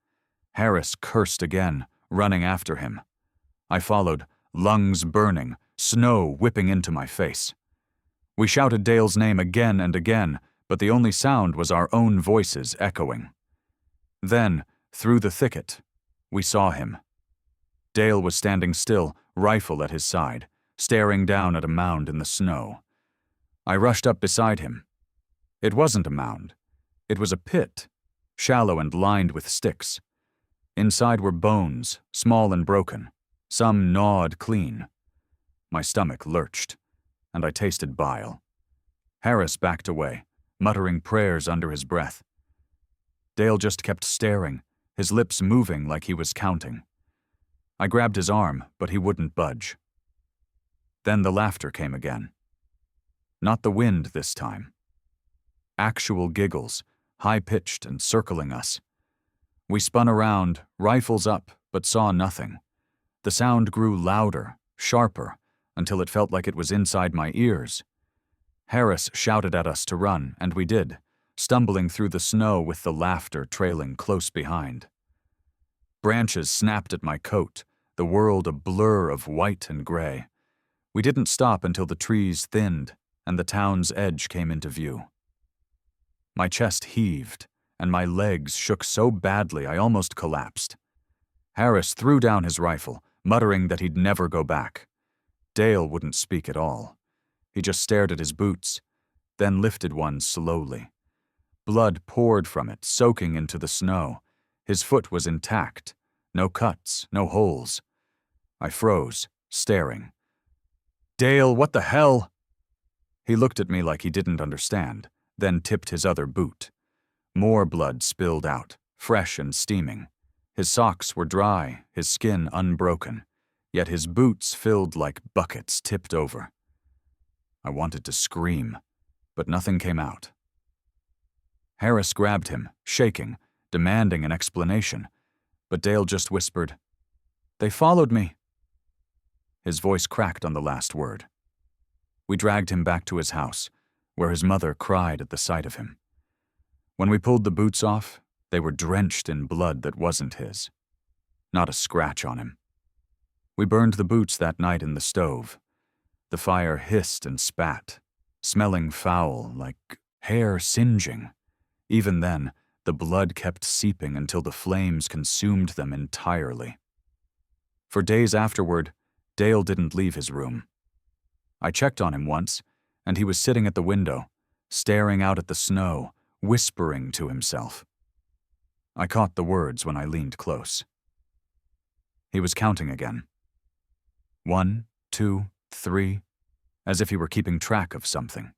Harris cursed again, running after him. I followed, lungs burning, snow whipping into my face. We shouted Dale's name again and again, but the only sound was our own voices echoing. Then, through the thicket, we saw him. Dale was standing still, rifle at his side, staring down at a mound in the snow. I rushed up beside him. It wasn't a mound. It was a pit, shallow and lined with sticks. Inside were bones, small and broken, some gnawed clean. My stomach lurched, and I tasted bile. Harris backed away, muttering prayers under his breath. Dale just kept staring, his lips moving like he was counting. I grabbed his arm, but he wouldn't budge. Then the laughter came again. Not the wind this time. Actual giggles, high-pitched and circling us. We spun around, rifles up, but saw nothing. The sound grew louder, sharper, until it felt like it was inside my ears. Harris shouted at us to run, and we did, stumbling through the snow with the laughter trailing close behind. Branches snapped at my coat, the world a blur of white and gray. We didn't stop until the trees thinned and the town's edge came into view. My chest heaved, and my legs shook so badly I almost collapsed. Harris threw down his rifle, muttering that he'd never go back. Dale wouldn't speak at all. He just stared at his boots, then lifted one slowly. Blood poured from it, soaking into the snow. His foot was intact. No cuts, no holes. I froze, staring. "Dale, what the hell?" He looked at me like he didn't understand, then tipped his other boot. More blood spilled out, fresh and steaming. His socks were dry, his skin unbroken, yet his boots filled like buckets tipped over. I wanted to scream, but nothing came out. Harris grabbed him, shaking, demanding an explanation, but Dale just whispered, "They followed me." His voice cracked on the last word. We dragged him back to his house, where his mother cried at the sight of him. When we pulled the boots off, they were drenched in blood that wasn't his. Not a scratch on him. We burned the boots that night in the stove. The fire hissed and spat, smelling foul, like hair singeing. Even then, the blood kept seeping until the flames consumed them entirely. For days afterward, Dale didn't leave his room. I checked on him once, and he was sitting at the window, staring out at the snow, whispering to himself. I caught the words when I leaned close. He was counting again. 1, 2, 3, as if he were keeping track of something.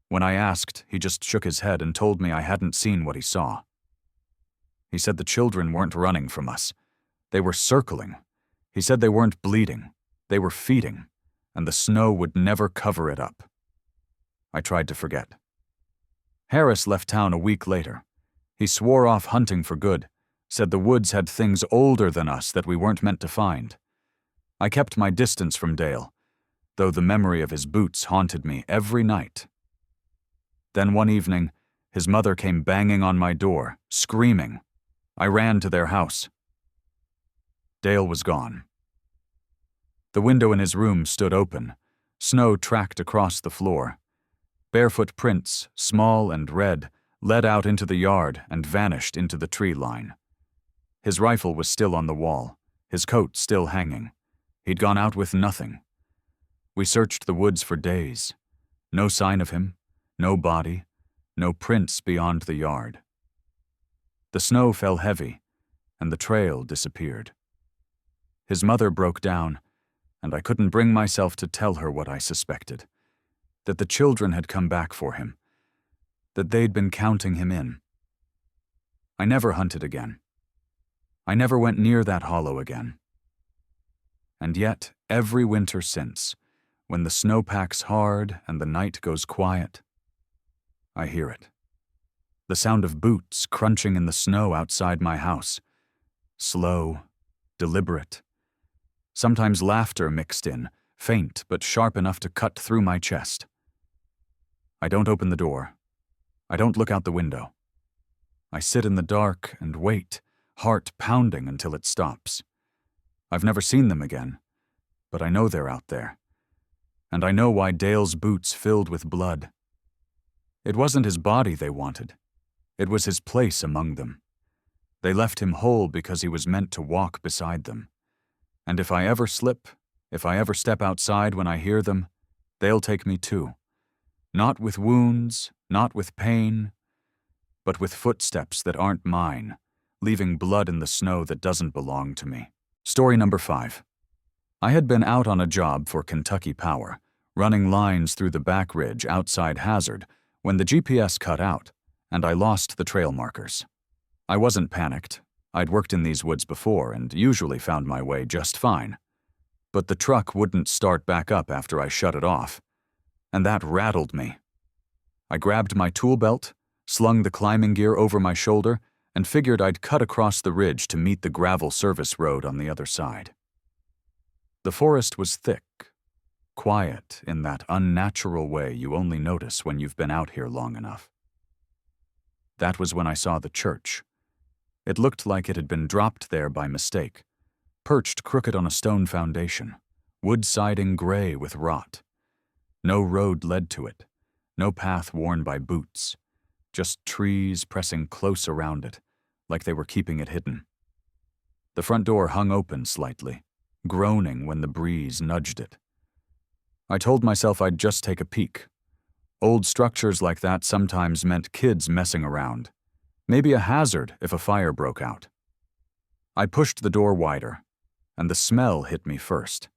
When I asked, he just shook his head and told me I hadn't seen what he saw. He said the children weren't running from us. They were circling. He said they weren't bleeding. They were feeding, and the snow would never cover it up. I tried to forget. Harris left town a week later. He swore off hunting for good, said the woods had things older than us that we weren't meant to find. I kept my distance from Dale, though the memory of his boots haunted me every night. Then one evening, his mother came banging on my door, screaming. I ran to their house. Dale was gone. The window in his room stood open. Snow tracked across the floor. Barefoot prints, small and red, led out into the yard and vanished into the tree line. His rifle was still on the wall, his coat still hanging. He'd gone out with nothing. We searched the woods for days. No sign of him, no body, no prints beyond the yard. The snow fell heavy, and the trail disappeared. His mother broke down, and I couldn't bring myself to tell her what I suspected, that the children had come back for him, that they'd been counting him in. I never hunted again. I never went near that hollow again. And yet, every winter since, when the snow packs hard and the night goes quiet, I hear it. The sound of boots crunching in the snow outside my house. Slow, deliberate. Sometimes laughter mixed in, faint but sharp enough to cut through my chest. I don't open the door. I don't look out the window. I sit in the dark and wait, heart pounding until it stops. I've never seen them again, but I know they're out there. And I know why Dale's boots filled with blood. It wasn't his body they wanted. It was his place among them. They left him whole because he was meant to walk beside them. And if I ever slip, if I ever step outside when I hear them, they'll take me too. Not with wounds, not with pain, but with footsteps that aren't mine, leaving blood in the snow that doesn't belong to me. Story number 5. I had been out on a job for Kentucky Power, running lines through the back ridge outside Hazard, when the GPS cut out, and I lost the trail markers. I wasn't panicked. I'd worked in these woods before and usually found my way just fine. But the truck wouldn't start back up after I shut it off, and that rattled me. I grabbed my tool belt, slung the climbing gear over my shoulder, and figured I'd cut across the ridge to meet the gravel service road on the other side. The forest was thick, quiet in that unnatural way you only notice when you've been out here long enough. That was when I saw the church. It looked like it had been dropped there by mistake, perched crooked on a stone foundation, wood siding gray with rot. No road led to it, no path worn by boots, just trees pressing close around it, like they were keeping it hidden. The front door hung open slightly, groaning when the breeze nudged it. I told myself I'd just take a peek. Old structures like that sometimes meant kids messing around. Maybe a hazard if a fire broke out. I pushed the door wider, and the smell hit me first.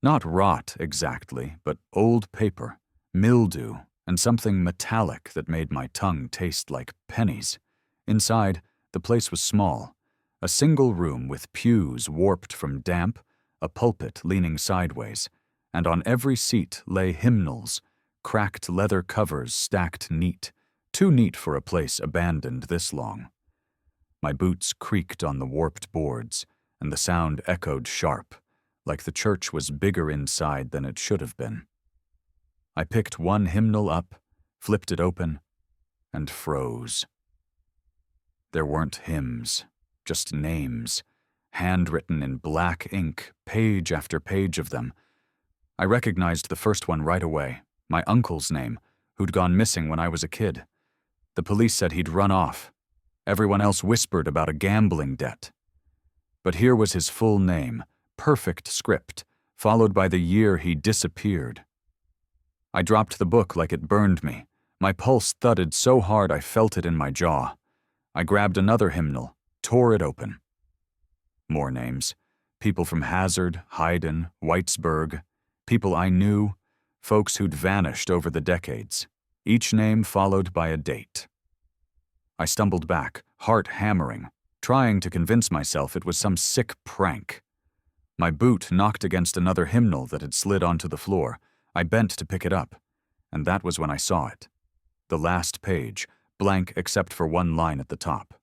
Not rot exactly, but old paper, mildew, and something metallic that made my tongue taste like pennies. Inside, the place was small, a single room with pews warped from damp, a pulpit leaning sideways, and on every seat lay hymnals, cracked leather covers stacked neat, too neat for a place abandoned this long. My boots creaked on the warped boards, and the sound echoed sharp, like the church was bigger inside than it should have been. I picked one hymnal up, flipped it open, and froze. There weren't hymns, just names, handwritten in black ink, page after page of them. I recognized the first one right away, my uncle's name, who'd gone missing when I was a kid. The police said he'd run off. Everyone else whispered about a gambling debt. But here was his full name, perfect script, followed by the year he disappeared. I dropped the book like it burned me. My pulse thudded so hard I felt it in my jaw. I grabbed another hymnal, tore it open. More names. People from Hazard, Hyden, Whitesburg. People I knew, folks who'd vanished over the decades, each name followed by a date. I stumbled back, heart hammering, trying to convince myself it was some sick prank. My boot knocked against another hymnal that had slid onto the floor. I bent to pick it up, and that was when I saw it. The last page, blank except for one line at the top.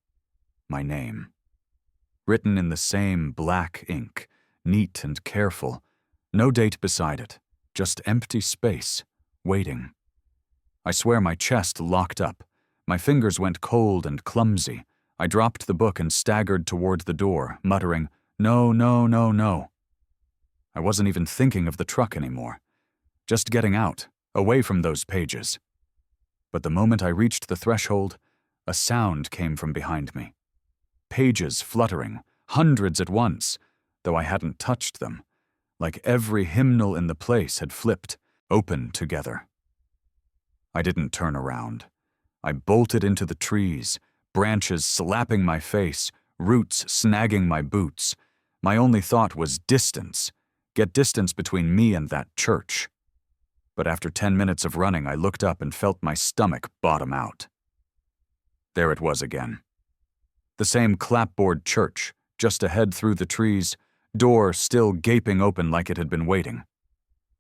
My name. Written in the same black ink, neat and careful, no date beside it, just empty space, waiting. I swear my chest locked up. My fingers went cold and clumsy. I dropped the book and staggered toward the door, muttering, "No, no, no, no." I wasn't even thinking of the truck anymore. Just getting out, away from those pages. But the moment I reached the threshold, a sound came from behind me. pages fluttering, hundreds at once, though I hadn't touched them, like every hymnal in the place had flipped, open together. I didn't turn around. I bolted into the trees, branches slapping my face, roots snagging my boots. My only thought was distance. Get distance between me and that church. But after 10 minutes of running, I looked up and felt my stomach bottom out. There it was again. The same clapboard church, just ahead through the trees, door still gaping open like it had been waiting.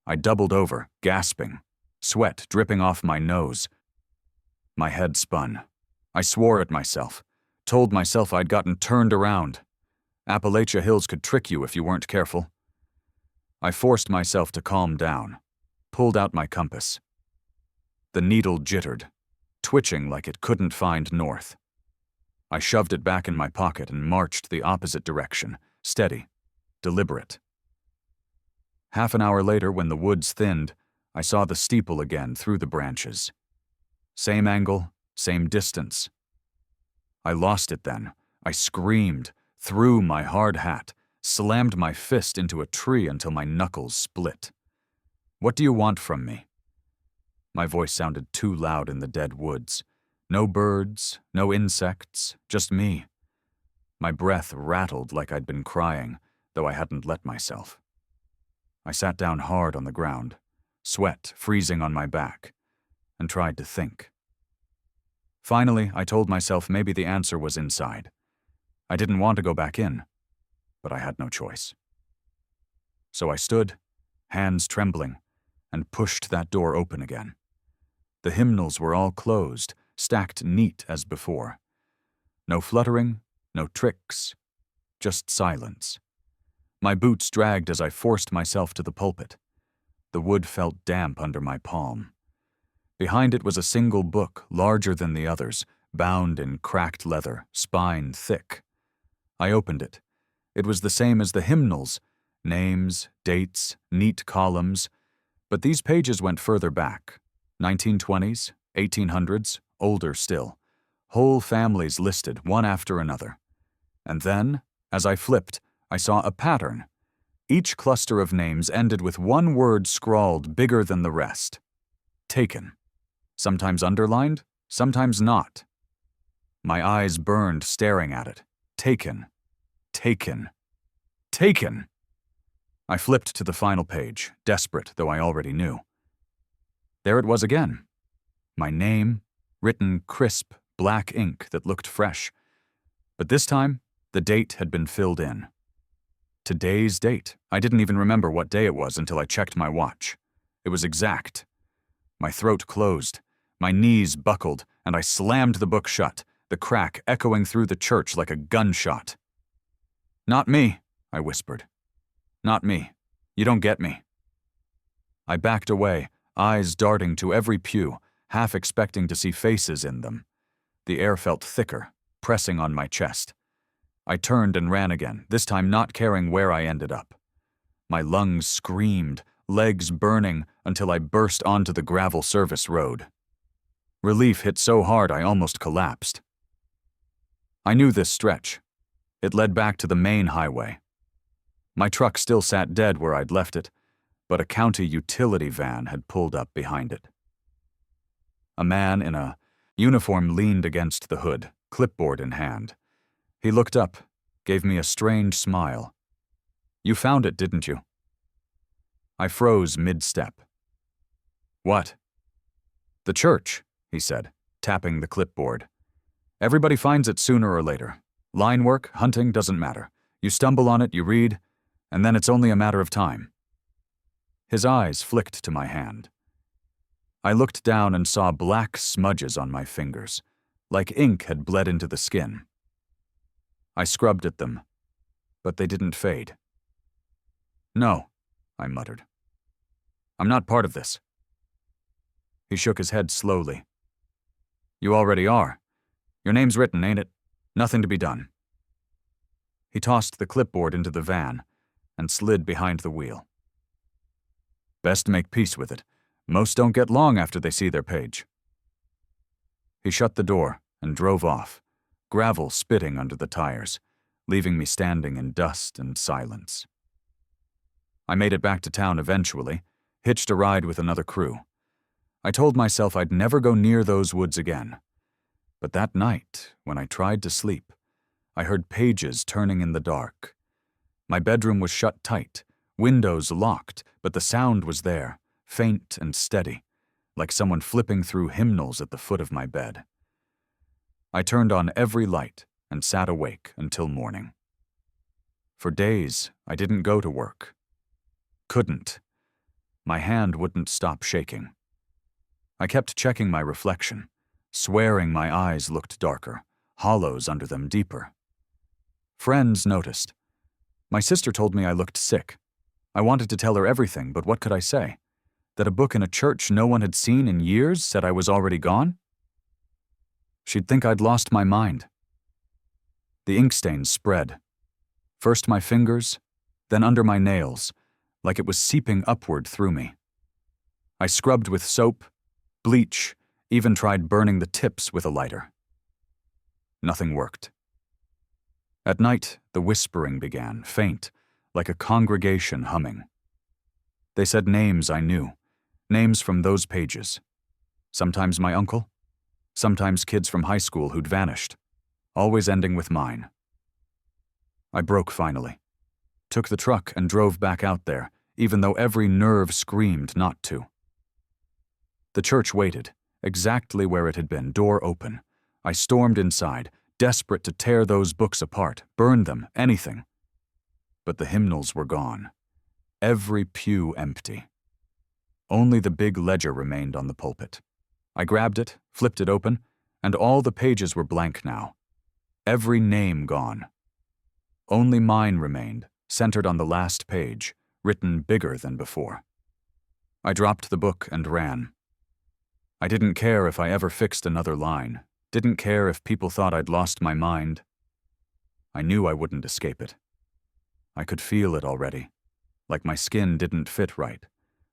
I doubled over, gasping, sweat dripping off my nose. My head spun. I swore at myself, told myself I'd gotten turned around. Appalachia Hills could trick you if you weren't careful. I forced myself to calm down, pulled out my compass. The needle jittered, twitching like it couldn't find north. I shoved it back in my pocket and marched the opposite direction, steady, deliberate. Half an hour later, when the woods thinned, I saw the steeple again through the branches. Same angle, same distance. I lost it then. I screamed, threw my hard hat, slammed my fist into a tree until my knuckles split. "What do you want from me?" My voice sounded too loud in the dead woods. No birds, no insects, just me. My breath rattled like I'd been crying, though I hadn't let myself. I sat down hard on the ground, sweat freezing on my back, and tried to think. Finally, I told myself maybe the answer was inside. I didn't want to go back in, but I had no choice. So I stood, hands trembling, and pushed that door open again. The hymnals were all closed, stacked neat as before. No fluttering, no tricks, just silence. My boots dragged as I forced myself to the pulpit. The wood felt damp under my palm. Behind it was a single book, larger than the others, bound in cracked leather, spine thick. I opened it. It was the same as the hymnals, names, dates, neat columns, but these pages went further back. 1920s, 1800s, older still. Whole families listed, one after another. And then, as I flipped, I saw a pattern. Each cluster of names ended with one word scrawled bigger than the rest. Taken. Sometimes underlined, sometimes not. My eyes burned staring at it. Taken. Taken. Taken! I flipped to the final page, desperate though I already knew. There it was again. My name, written crisp, black ink that looked fresh. But this time, the date had been filled in. Today's date. I didn't even remember what day it was until I checked my watch. It was exact. My throat closed, my knees buckled, and I slammed the book shut, the crack echoing through the church like a gunshot. "Not me," I whispered. "Not me. You don't get me." I backed away, eyes darting to every pew, half expecting to see faces in them. The air felt thicker, pressing on my chest. I turned and ran again, this time not caring where I ended up. My lungs screamed, legs burning, until I burst onto the gravel service road. Relief hit so hard I almost collapsed. I knew this stretch. It led back to the main highway. My truck still sat dead where I'd left it, but a county utility van had pulled up behind it. A man in a uniform leaned against the hood, clipboard in hand. He looked up, gave me a strange smile. "You found it, didn't you?" I froze mid-step. "What?" "The church," he said, tapping the clipboard. "Everybody finds it sooner or later. Line work, hunting, doesn't matter. You stumble on it, you read, and then it's only a matter of time." His eyes flicked to my hand. I looked down and saw black smudges on my fingers, like ink had bled into the skin. I scrubbed at them, but they didn't fade. "No," I muttered. "I'm not part of this." He shook his head slowly. "You already are. Your name's written, ain't it? Nothing to be done." He tossed the clipboard into the van and slid behind the wheel. "Best make peace with it. Most don't get long after they see their page." He shut the door and drove off, gravel spitting under the tires, leaving me standing in dust and silence. I made it back to town eventually, hitched a ride with another crew. I told myself I'd never go near those woods again. But that night, when I tried to sleep, I heard pages turning in the dark. My bedroom was shut tight, windows locked, but the sound was there, faint and steady, like someone flipping through hymnals at the foot of my bed. I turned on every light and sat awake until morning. For days, I didn't go to work. Couldn't. My hand wouldn't stop shaking. I kept checking my reflection, swearing my eyes looked darker, hollows under them deeper. Friends noticed. My sister told me I looked sick. I wanted to tell her everything, but what could I say? That a book in a church no one had seen in years said I was already gone? She'd think I'd lost my mind. The ink stains spread. First my fingers, then under my nails, like it was seeping upward through me. I scrubbed with soap, bleach, even tried burning the tips with a lighter. Nothing worked. At night, the whispering began, faint, like a congregation humming. They said names I knew, names from those pages. Sometimes my uncle, sometimes kids from high school who'd vanished, always ending with mine. I broke finally, took the truck and drove back out there, even though every nerve screamed not to. The church waited, exactly where it had been, door open. I stormed inside, desperate to tear those books apart, burn them, anything. But the hymnals were gone. Every pew empty. Only the big ledger remained on the pulpit. I grabbed it, flipped it open, and all the pages were blank now. Every name gone. Only mine remained, centered on the last page, written bigger than before. I dropped the book and ran. I didn't care if I ever fixed another line, didn't care if people thought I'd lost my mind. I knew I wouldn't escape it. I could feel it already, like my skin didn't fit right,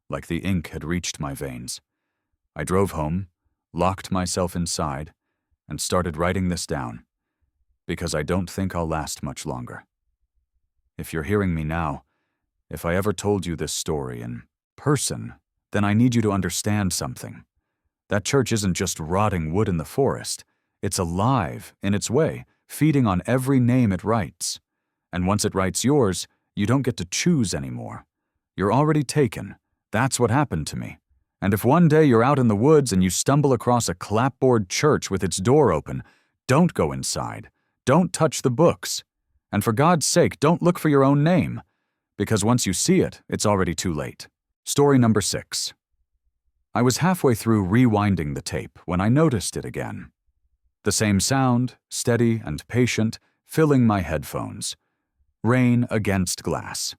like the ink had reached my veins. I drove home, locked myself inside, and started writing this down, because I don't think I'll last much longer. If you're hearing me now, if I ever told you this story in person, then I need you to understand something. That church isn't just rotting wood in the forest. It's alive, in its way, feeding on every name it writes. And once it writes yours, you don't get to choose anymore. You're already taken. That's what happened to me. And if one day you're out in the woods and you stumble across a clapboard church with its door open, don't go inside. Don't touch the books. And for God's sake, don't look for your own name. Because once you see it, it's already too late. Story number 6. I was halfway through rewinding the tape when I noticed it again. The same sound, steady and patient, filling my headphones. Rain against glass.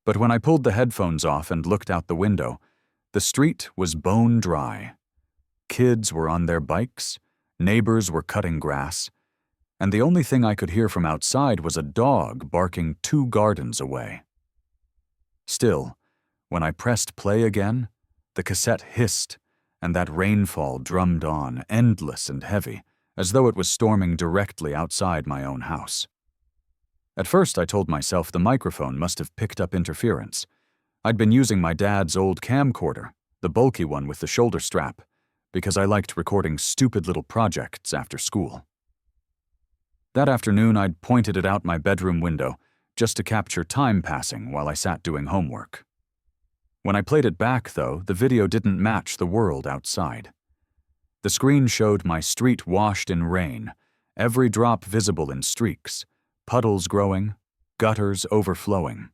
But when I pulled the headphones off and looked out the window, the street was bone dry. Kids were on their bikes, neighbors were cutting grass, and the only thing I could hear from outside was a dog barking 2 gardens away. Still, when I pressed play again, the cassette hissed, and that rainfall drummed on, endless and heavy, as though it was storming directly outside my own house. At first I told myself the microphone must have picked up interference. I'd been using my dad's old camcorder, the bulky one with the shoulder strap, because I liked recording stupid little projects after school. That afternoon I'd pointed it out my bedroom window, just to capture time passing while I sat doing homework. When I played it back, though, the video didn't match the world outside. The screen showed my street washed in rain, every drop visible in streaks, puddles growing, gutters overflowing.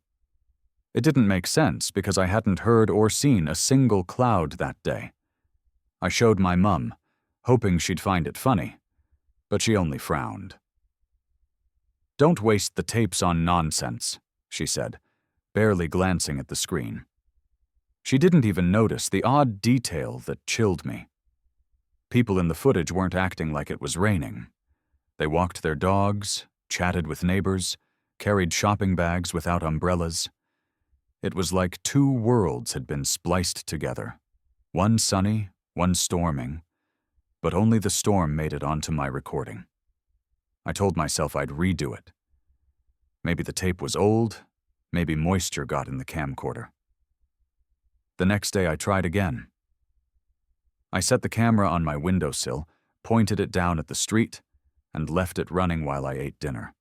It didn't make sense because I hadn't heard or seen a single cloud that day. I showed my mum, hoping she'd find it funny, but she only frowned. "Don't waste the tapes on nonsense," she said, barely glancing at the screen. She didn't even notice the odd detail that chilled me. People in the footage weren't acting like it was raining. They walked their dogs, chatted with neighbors, carried shopping bags without umbrellas. It was like 2 worlds had been spliced together, one sunny, one storming, but only the storm made it onto my recording. I told myself I'd redo it. Maybe the tape was old, maybe moisture got in the camcorder. The next day I tried again. I set the camera on my windowsill, pointed it down at the street, and left it running while I ate dinner.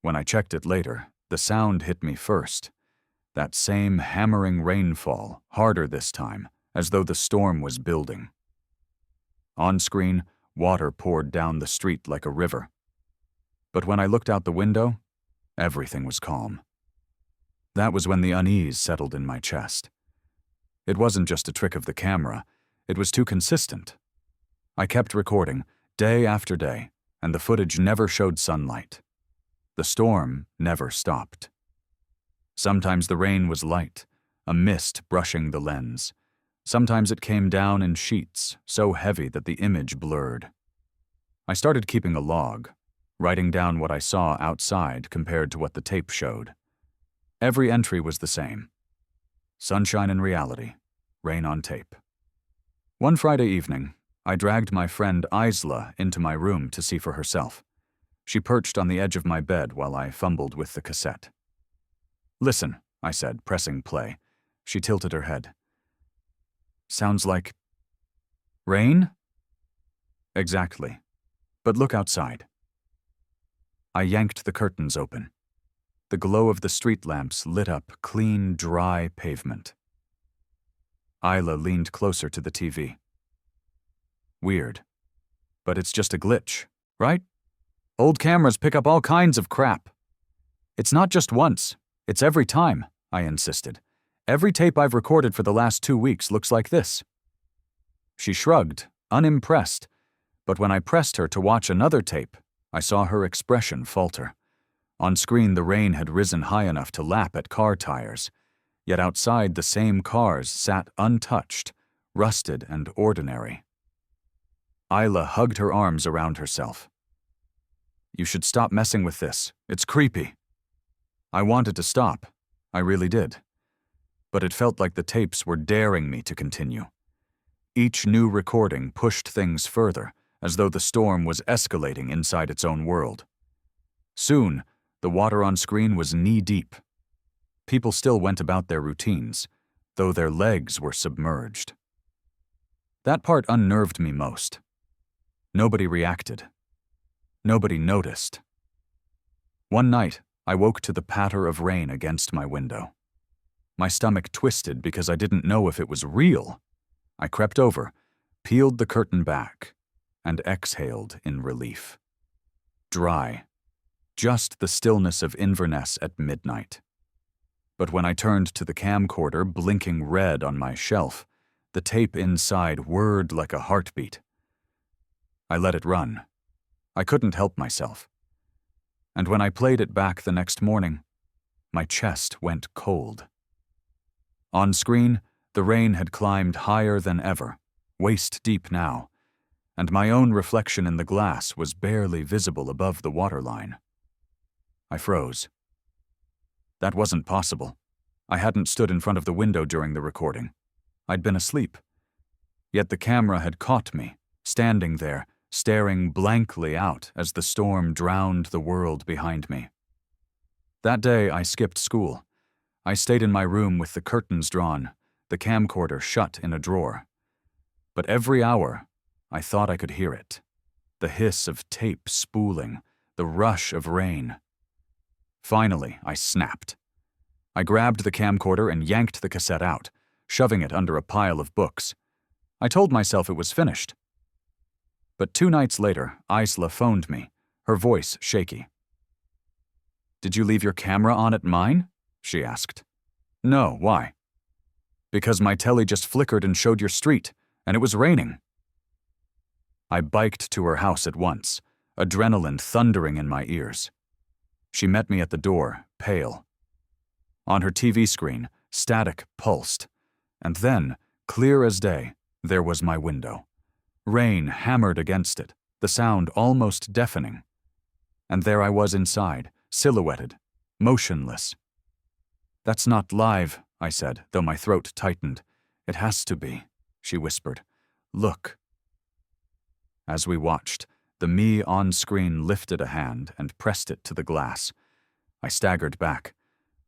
When I checked it later, the sound hit me first. That same hammering rainfall, harder this time, as though the storm was building. On screen, water poured down the street like a river. But when I looked out the window, everything was calm. That was when the unease settled in my chest. It wasn't just a trick of the camera, it was too consistent. I kept recording, day after day, and the footage never showed sunlight. The storm never stopped. Sometimes the rain was light, a mist brushing the lens. Sometimes it came down in sheets, so heavy that the image blurred. I started keeping a log, writing down what I saw outside compared to what the tape showed. Every entry was the same. Sunshine in reality, rain on tape. One Friday evening, I dragged my friend Isla into my room to see for herself. She perched on the edge of my bed while I fumbled with the cassette. "Listen," I said, pressing play. She tilted her head. "Sounds like rain?" "Exactly. But look outside." I yanked the curtains open. The glow of the street lamps lit up clean, dry pavement. Isla leaned closer to the TV. "Weird. But it's just a glitch, right? Old cameras pick up all kinds of crap." "It's not just once. It's every time," I insisted. "Every tape I've recorded for the last 2 weeks looks like this." She shrugged, unimpressed, but when I pressed her to watch another tape, I saw her expression falter. On screen, the rain had risen high enough to lap at car tires, yet outside the same cars sat untouched, rusted and ordinary. Isla hugged her arms around herself. "You should stop messing with this. It's creepy." I wanted to stop. I really did. But it felt like the tapes were daring me to continue. Each new recording pushed things further, as though the storm was escalating inside its own world. Soon, the water on screen was knee-deep. People still went about their routines, though their legs were submerged. That part unnerved me most. Nobody reacted. Nobody noticed. One night, I woke to the patter of rain against my window. My stomach twisted because I didn't know if it was real. I crept over, peeled the curtain back, and exhaled in relief. Dry. Just the stillness of Inverness at midnight. But when I turned to the camcorder, blinking red on my shelf, the tape inside whirred like a heartbeat. I let it run. I couldn't help myself. And when I played it back the next morning, my chest went cold. On screen, the rain had climbed higher than ever, waist-deep now, and my own reflection in the glass was barely visible above the waterline. I froze. That wasn't possible. I hadn't stood in front of the window during the recording. I'd been asleep. Yet the camera had caught me, standing there, staring blankly out as the storm drowned the world behind me. That day, I skipped school. I stayed in my room with the curtains drawn, the camcorder shut in a drawer. But every hour, I thought I could hear it. The hiss of tape spooling, the rush of rain. Finally, I snapped. I grabbed the camcorder and yanked the cassette out, shoving it under a pile of books. I told myself it was finished. But 2 nights later, Isla phoned me, her voice shaky. "Did you leave your camera on at mine?" she asked. "No, why?" "Because my telly just flickered and showed your street, and it was raining." I biked to her house at once, adrenaline thundering in my ears. She met me at the door, pale. On her TV screen, static pulsed, and then, clear as day, there was my window. Rain hammered against it, the sound almost deafening. And there I was inside, silhouetted, motionless. "That's not live," I said, though my throat tightened. "It has to be," she whispered. "Look." As we watched, The me on screen lifted a hand and pressed it to the glass. I staggered back.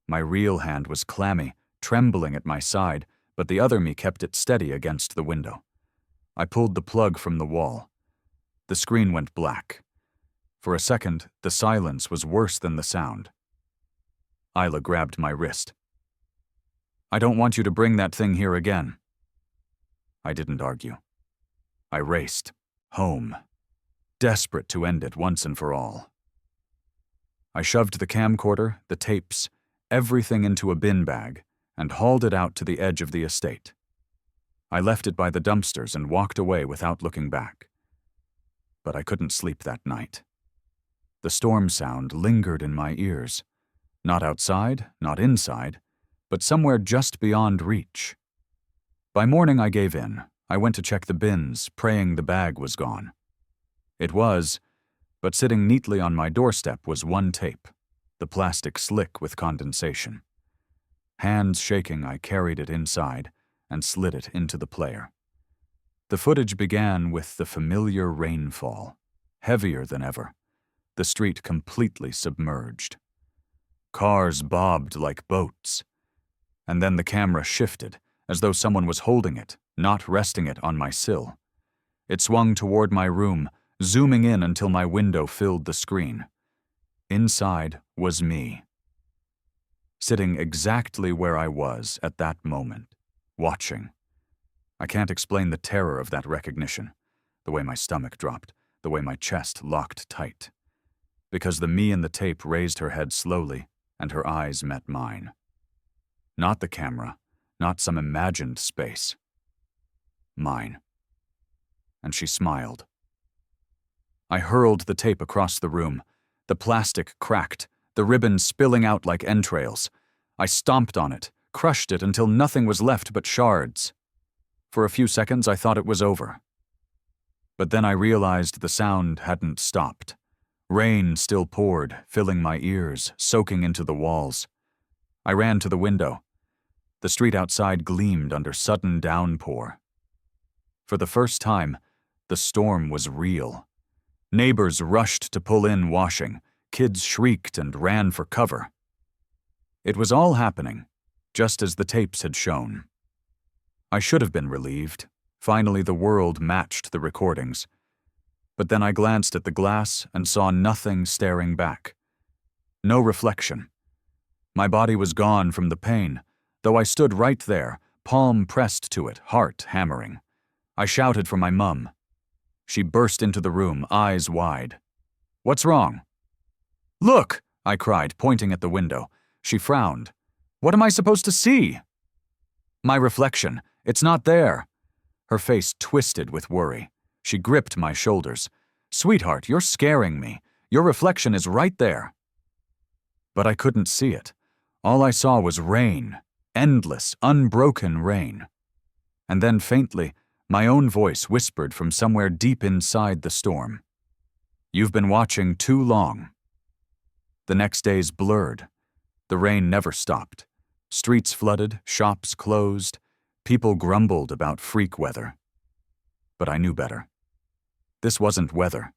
My real hand was clammy, trembling at my side, but the other me kept it steady against the window. I pulled the plug from the wall. The screen went black. For a second, the silence was worse than the sound. Isla grabbed my wrist. "I don't want you to bring that thing here again." I didn't argue. I raced. Home. Desperate to end it once and for all. I shoved the camcorder, the tapes, everything into a bin bag, and hauled it out to the edge of the estate. I left it by the dumpsters and walked away without looking back. But I couldn't sleep that night. The storm sound lingered in my ears. Not outside, not inside, but somewhere just beyond reach. By morning I gave in. I went to check the bins, praying the bag was gone. It was, but sitting neatly on my doorstep was one tape, the plastic slick with condensation. Hands shaking, I carried it inside and slid it into the player. The footage began with the familiar rainfall, heavier than ever, the street completely submerged. Cars bobbed like boats. And then the camera shifted, as though someone was holding it, not resting it on my sill. It swung toward my room, zooming in until my window filled the screen. Inside was me, sitting exactly where I was at that moment, watching. I can't explain the terror of that recognition, the way my stomach dropped, the way my chest locked tight. Because the me in the tape raised her head slowly, and her eyes met mine. Not the camera, not some imagined space. Mine. And she smiled. I hurled the tape across the room. The plastic cracked, the ribbon spilling out like entrails. I stomped on it, crushed it until nothing was left but shards. For a few seconds I thought it was over. But then I realized the sound hadn't stopped. Rain still poured, filling my ears, soaking into the walls. I ran to the window. The street outside gleamed under sudden downpour. For the first time, the storm was real. Neighbors rushed to pull in washing. Kids shrieked and ran for cover. It was all happening, just as the tapes had shown. I should have been relieved. Finally, the world matched the recordings. But then I glanced at the glass and saw nothing staring back. No reflection. My body was gone from the pain, though I stood right there, palm pressed to it, heart hammering. I shouted for my mum. She burst into the room, eyes wide. "What's wrong?" "Look!" I cried, pointing at the window. She frowned. "What am I supposed to see?" "My reflection. It's not there." Her face twisted with worry. She gripped my shoulders. "Sweetheart, you're scaring me. Your reflection is right there." But I couldn't see it. All I saw was rain. Endless, unbroken rain. And then faintly, my own voice whispered from somewhere deep inside the storm. "You've been watching too long." The next days blurred. The rain never stopped. Streets flooded, shops closed. People grumbled about freak weather. But I knew better. This wasn't weather.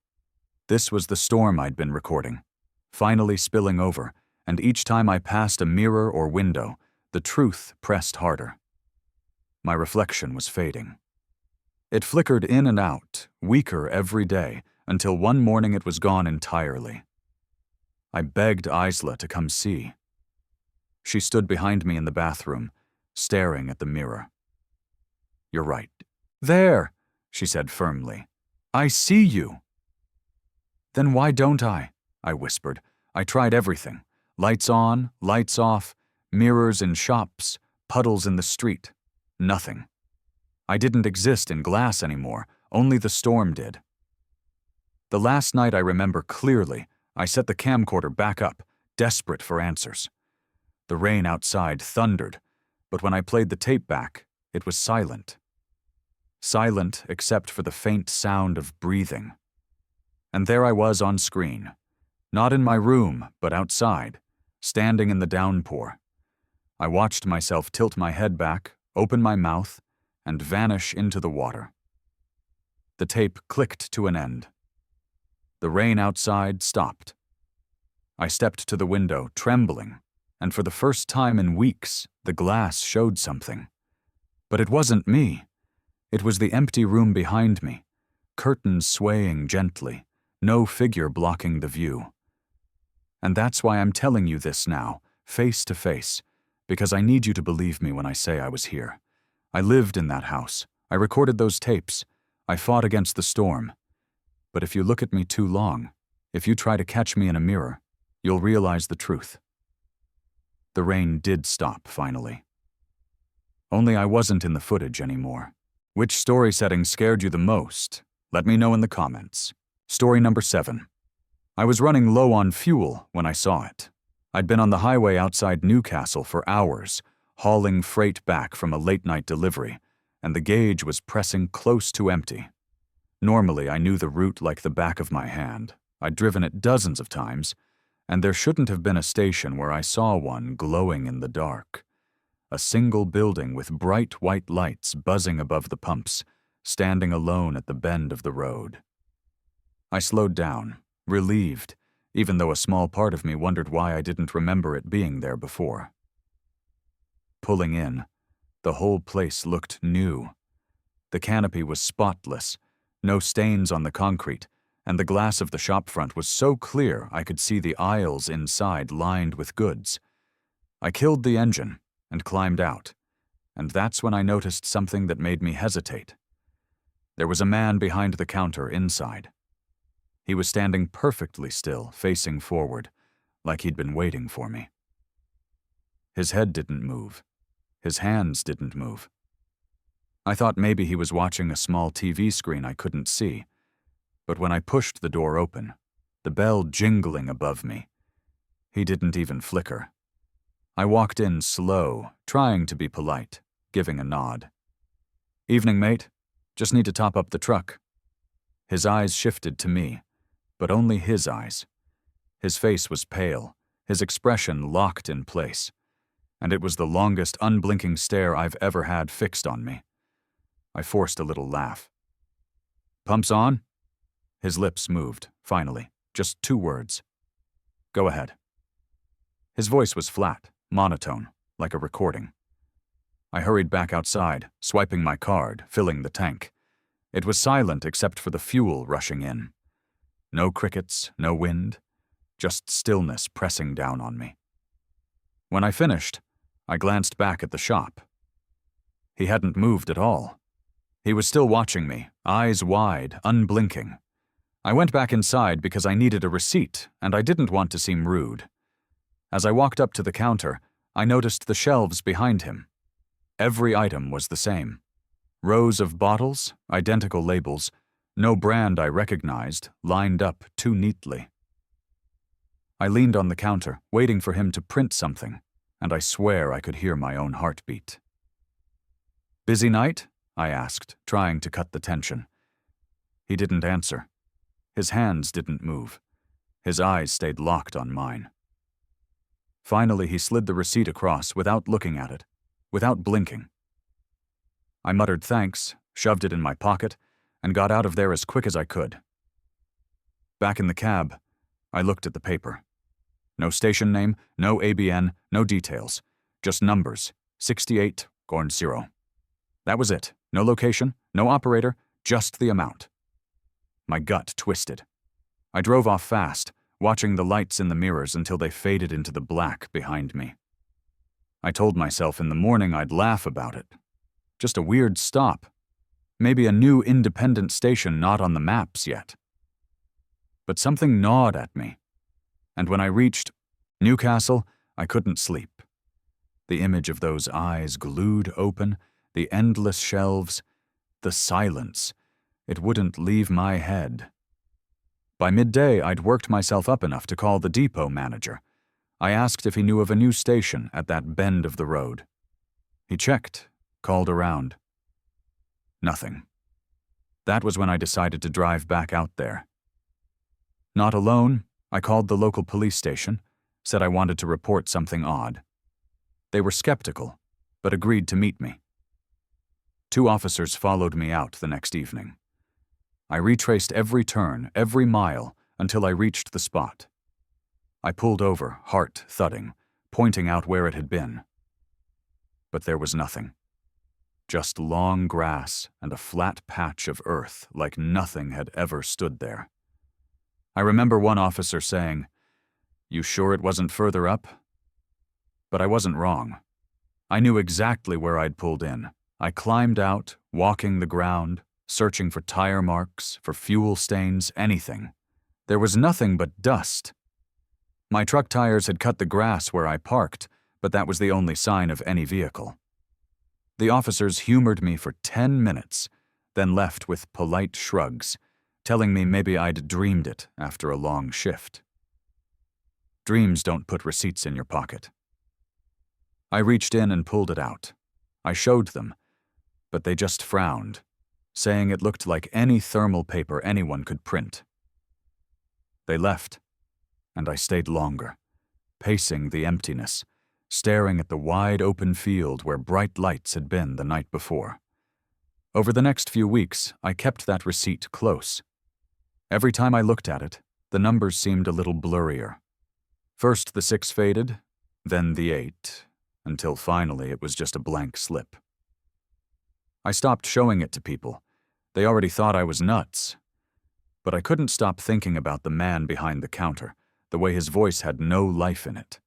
This was the storm I'd been recording, finally spilling over, and each time I passed a mirror or window, the truth pressed harder. My reflection was fading. It flickered in and out, weaker every day, until one morning it was gone entirely. I begged Isla to come see. She stood behind me in the bathroom, staring at the mirror. "You're right. There," she said firmly. "I see you." "Then why don't I?" I whispered. I tried everything. Lights on, lights off, mirrors in shops, puddles in the street. Nothing. I didn't exist in glass anymore, only the storm did. The last night I remember clearly, I set the camcorder back up, desperate for answers. The rain outside thundered, but when I played the tape back, it was silent. Silent except for the faint sound of breathing. And there I was on screen, not in my room, but outside, standing in the downpour. I watched myself tilt my head back, open my mouth, and vanish into the water. The tape clicked to an end. The rain outside stopped. I stepped to the window, trembling, and for the first time in weeks, the glass showed something. But it wasn't me. It was the empty room behind me, curtains swaying gently, no figure blocking the view. And that's why I'm telling you this now, face to face, because I need you to believe me when I say I was here. I lived in that house. I recorded those tapes. I fought against the storm. But if you look at me too long, if you try to catch me in a mirror, you'll realize the truth. The rain did stop, finally. Only I wasn't in the footage anymore. Which story setting scared you the most? Let me know in the comments. Story number 7. I was running low on fuel when I saw it. I'd been on the highway outside Newcastle for hours, hauling freight back from a late-night delivery, and the gauge was pressing close to empty. Normally, I knew the route like the back of my hand. I'd driven it dozens of times, and there shouldn't have been a station where I saw one glowing in the dark. A single building with bright white lights buzzing above the pumps, standing alone at the bend of the road. I slowed down, relieved, even though a small part of me wondered why I didn't remember it being there before. Pulling in, the whole place looked new. The canopy was spotless, no stains on the concrete, and the glass of the shopfront was so clear I could see the aisles inside lined with goods. I killed the engine and climbed out, and that's when I noticed something that made me hesitate. There was a man behind the counter inside. He was standing perfectly still, facing forward, like he'd been waiting for me. His head didn't move. His hands didn't move. I thought maybe he was watching a small TV screen I couldn't see, but when I pushed the door open, the bell jingling above me, he didn't even flicker. I walked in slow, trying to be polite, giving a nod. "Evening, mate. Just need to top up the truck." His eyes shifted to me, but only his eyes. His face was pale, his expression locked in place, and it was the longest unblinking stare I've ever had fixed on me. I forced a little laugh. "Pumps on?" His lips moved, finally, just 2 words. "Go ahead." His voice was flat, monotone, like a recording. I hurried back outside, swiping my card, filling the tank. It was silent except for the fuel rushing in. No crickets, no wind, just stillness pressing down on me. When I finished, I glanced back at the shop. He hadn't moved at all. He was still watching me, eyes wide, unblinking. I went back inside because I needed a receipt, and I didn't want to seem rude. As I walked up to the counter, I noticed the shelves behind him. Every item was the same. Rows of bottles, identical labels, no brand I recognized, lined up too neatly. I leaned on the counter, waiting for him to print something, and I swear I could hear my own heartbeat. "Busy night?" I asked, trying to cut the tension. He didn't answer. His hands didn't move. His eyes stayed locked on mine. Finally, he slid the receipt across without looking at it, without blinking. I muttered thanks, shoved it in my pocket, and got out of there as quick as I could. Back in the cab, I looked at the paper. No station name, no ABN, no details. Just numbers, 68, Gorn 0. That was it. No location, no operator, just the amount. My gut twisted. I drove off fast, watching the lights in the mirrors until they faded into the black behind me. I told myself in the morning I'd laugh about it. Just a weird stop. Maybe a new independent station not on the maps yet. But something gnawed at me. And when I reached Newcastle, I couldn't sleep. The image of those eyes glued open, the endless shelves, the silence, it wouldn't leave my head. By midday, I'd worked myself up enough to call the depot manager. I asked if he knew of a new station at that bend of the road. He checked, called around. Nothing. That was when I decided to drive back out there. Not alone, I called the local police station, said I wanted to report something odd. They were skeptical, but agreed to meet me. 2 officers followed me out the next evening. I retraced every turn, every mile, until I reached the spot. I pulled over, heart thudding, pointing out where it had been. But there was nothing. Just long grass and a flat patch of earth like nothing had ever stood there. I remember one officer saying, "You sure it wasn't further up?" But I wasn't wrong. I knew exactly where I'd pulled in. I climbed out, walking the ground, searching for tire marks, for fuel stains, anything. There was nothing but dust. My truck tires had cut the grass where I parked, but that was the only sign of any vehicle. The officers humored me for 10 minutes, then left with polite shrugs, telling me maybe I'd dreamed it after a long shift. Dreams don't put receipts in your pocket. I reached in and pulled it out. I showed them, but they just frowned, saying it looked like any thermal paper anyone could print. They left, and I stayed longer, pacing the emptiness, staring at the wide open field where bright lights had been the night before. Over the next few weeks, I kept that receipt close. Every time I looked at it, the numbers seemed a little blurrier. First the 6 faded, then the 8, until finally it was just a blank slip. I stopped showing it to people. They already thought I was nuts. But I couldn't stop thinking about the man behind the counter, the way his voice had no life in it.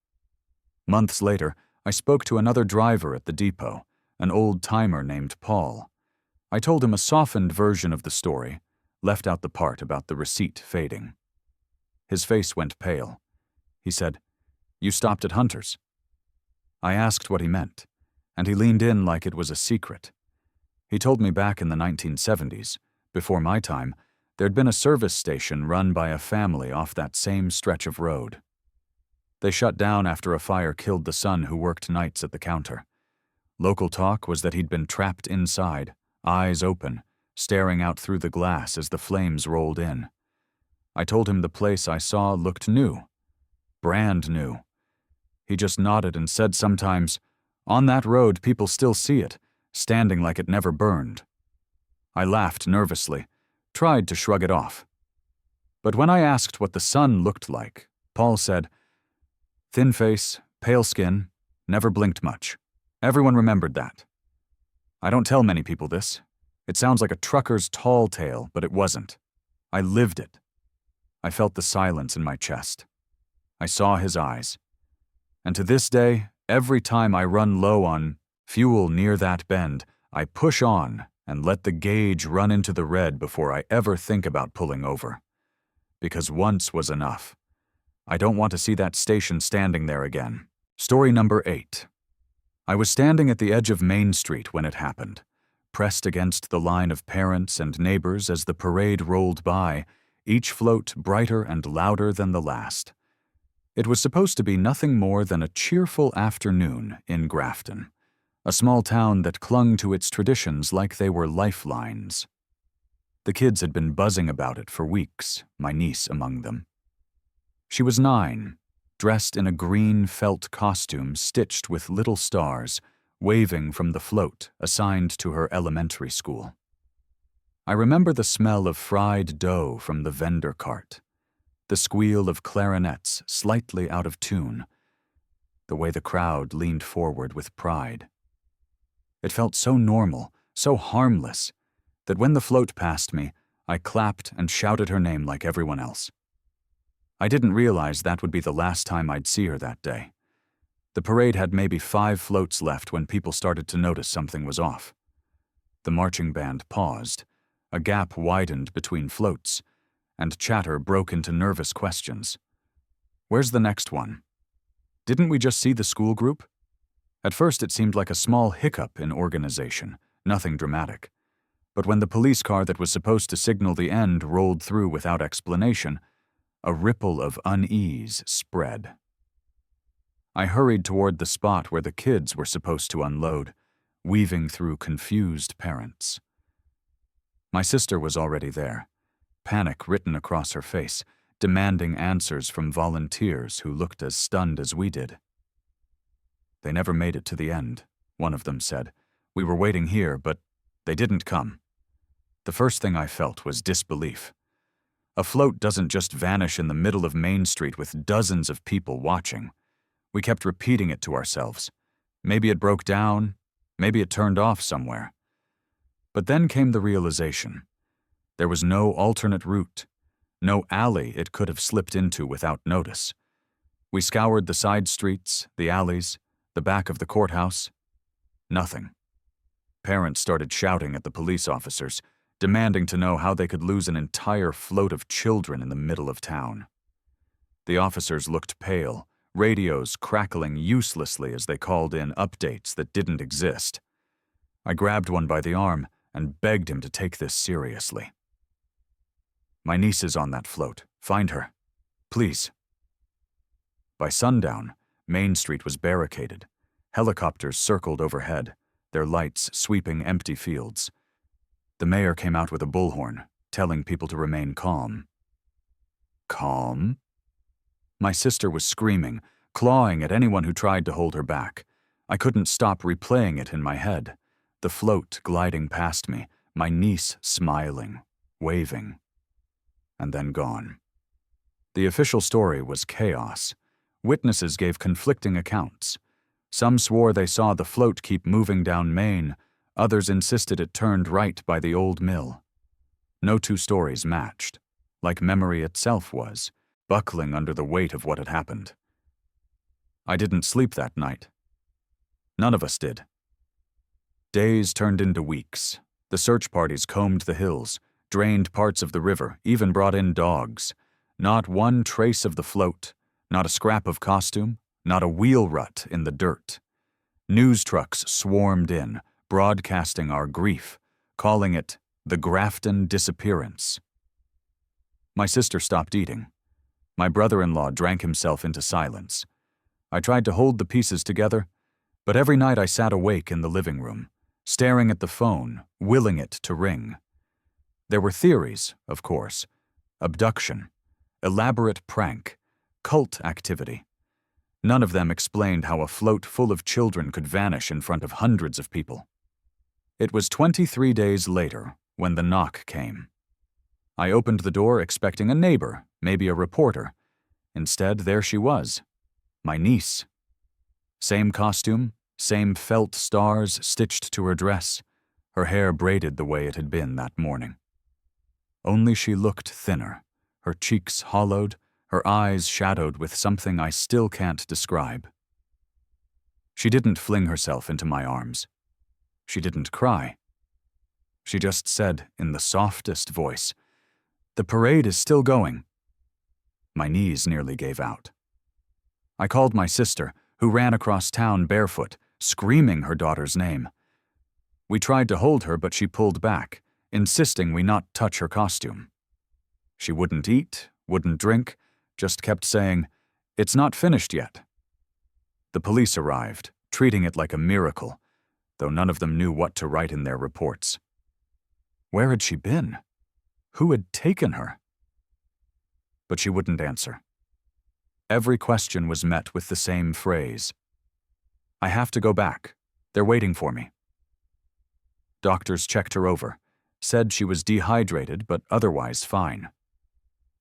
Months later, I spoke to another driver at the depot, an old-timer named Paul. I told him a softened version of the story, left out the part about the receipt fading. His face went pale. He said, "You stopped at Hunter's." I asked what he meant, and he leaned in like it was a secret. He told me back in the 1970s, before my time, there'd been a service station run by a family off that same stretch of road. They shut down after a fire killed the son who worked nights at the counter. Local talk was that he'd been trapped inside, eyes open, staring out through the glass as the flames rolled in. I told him the place I saw looked new, brand new. He just nodded and said sometimes, "On that road people still see it, standing like it never burned." I laughed nervously, tried to shrug it off. But when I asked what the sun looked like, Paul said, "Thin face, pale skin, never blinked much. Everyone remembered that." I don't tell many people this. It sounds like a trucker's tall tale, but it wasn't. I lived it. I felt the silence in my chest. I saw his eyes. And to this day, every time I run low on fuel near that bend, I push on and let the gauge run into the red before I ever think about pulling over. Because once was enough. I don't want to see that station standing there again. Story number 8. I was standing at the edge of Main Street when it happened, pressed against the line of parents and neighbors as the parade rolled by, each float brighter and louder than the last. It was supposed to be nothing more than a cheerful afternoon in Grafton, a small town that clung to its traditions like they were lifelines. The kids had been buzzing about it for weeks, my niece among them. She was 9, dressed in a green felt costume stitched with little stars, waving from the float assigned to her elementary school. I remember the smell of fried dough from the vendor cart, the squeal of clarinets slightly out of tune, the way the crowd leaned forward with pride. It felt so normal, so harmless, that when the float passed me, I clapped and shouted her name like everyone else. I didn't realize that would be the last time I'd see her that day. The parade had maybe 5 floats left when people started to notice something was off. The marching band paused, a gap widened between floats, and chatter broke into nervous questions. "Where's the next one? Didn't we just see the school group?" At first it seemed like a small hiccup in organization, nothing dramatic. But when the police car that was supposed to signal the end rolled through without explanation, a ripple of unease spread. I hurried toward the spot where the kids were supposed to unload, weaving through confused parents. My sister was already there, panic written across her face, demanding answers from volunteers who looked as stunned as we did. "They never made it to the end," one of them said. "We were waiting here, but they didn't come." The first thing I felt was disbelief. A float doesn't just vanish in the middle of Main Street with dozens of people watching. We kept repeating it to ourselves. Maybe it broke down, maybe it turned off somewhere. But then came the realization. There was no alternate route, no alley it could have slipped into without notice. We scoured the side streets, the alleys, the back of the courthouse. Nothing. Parents started shouting at the police officers, demanding to know how they could lose an entire float of children in the middle of town. The officers looked pale, radios crackling uselessly as they called in updates that didn't exist. I grabbed one by the arm and begged him to take this seriously. My niece is on that float. Find her. Please. By sundown, Main Street was barricaded. Helicopters circled overhead, their lights sweeping empty fields. The mayor came out with a bullhorn, telling people to remain calm. Calm? My sister was screaming, clawing at anyone who tried to hold her back. I couldn't stop replaying it in my head. The float gliding past me, my niece smiling, waving, and then gone. The official story was chaos. Witnesses gave conflicting accounts. Some swore they saw the float keep moving down Main. Others insisted it turned right by the old mill. No two stories matched, like memory itself was, buckling under the weight of what had happened. I didn't sleep that night. None of us did. Days turned into weeks. The search parties combed the hills, drained parts of the river, even brought in dogs. Not one trace of the float, not a scrap of costume, not a wheel rut in the dirt. News trucks swarmed in, broadcasting our grief, calling it the Grafton disappearance. My sister stopped eating. My brother-in-law drank himself into silence. I tried to hold the pieces together, but every night I sat awake in the living room, staring at the phone, willing it to ring. There were theories, of course. Abduction, elaborate prank, cult activity. None of them explained how a float full of children could vanish in front of hundreds of people. It was 23 days later when the knock came. I opened the door expecting a neighbor, maybe a reporter. Instead, there she was, my niece. Same costume, same felt stars stitched to her dress, her hair braided the way it had been that morning. Only she looked thinner, her cheeks hollowed, her eyes shadowed with something I still can't describe. She didn't fling herself into my arms. She didn't cry. She just said in the softest voice, "The parade is still going." My knees nearly gave out. I called my sister, who ran across town barefoot, screaming her daughter's name. We tried to hold her, but she pulled back, insisting we not touch her costume. She wouldn't eat, wouldn't drink, just kept saying, "It's not finished yet." The police arrived, treating it like a miracle, though none of them knew what to write in their reports. Where had she been? Who had taken her? But she wouldn't answer. Every question was met with the same phrase. "I have to go back. They're waiting for me." Doctors checked her over, said she was dehydrated but otherwise fine.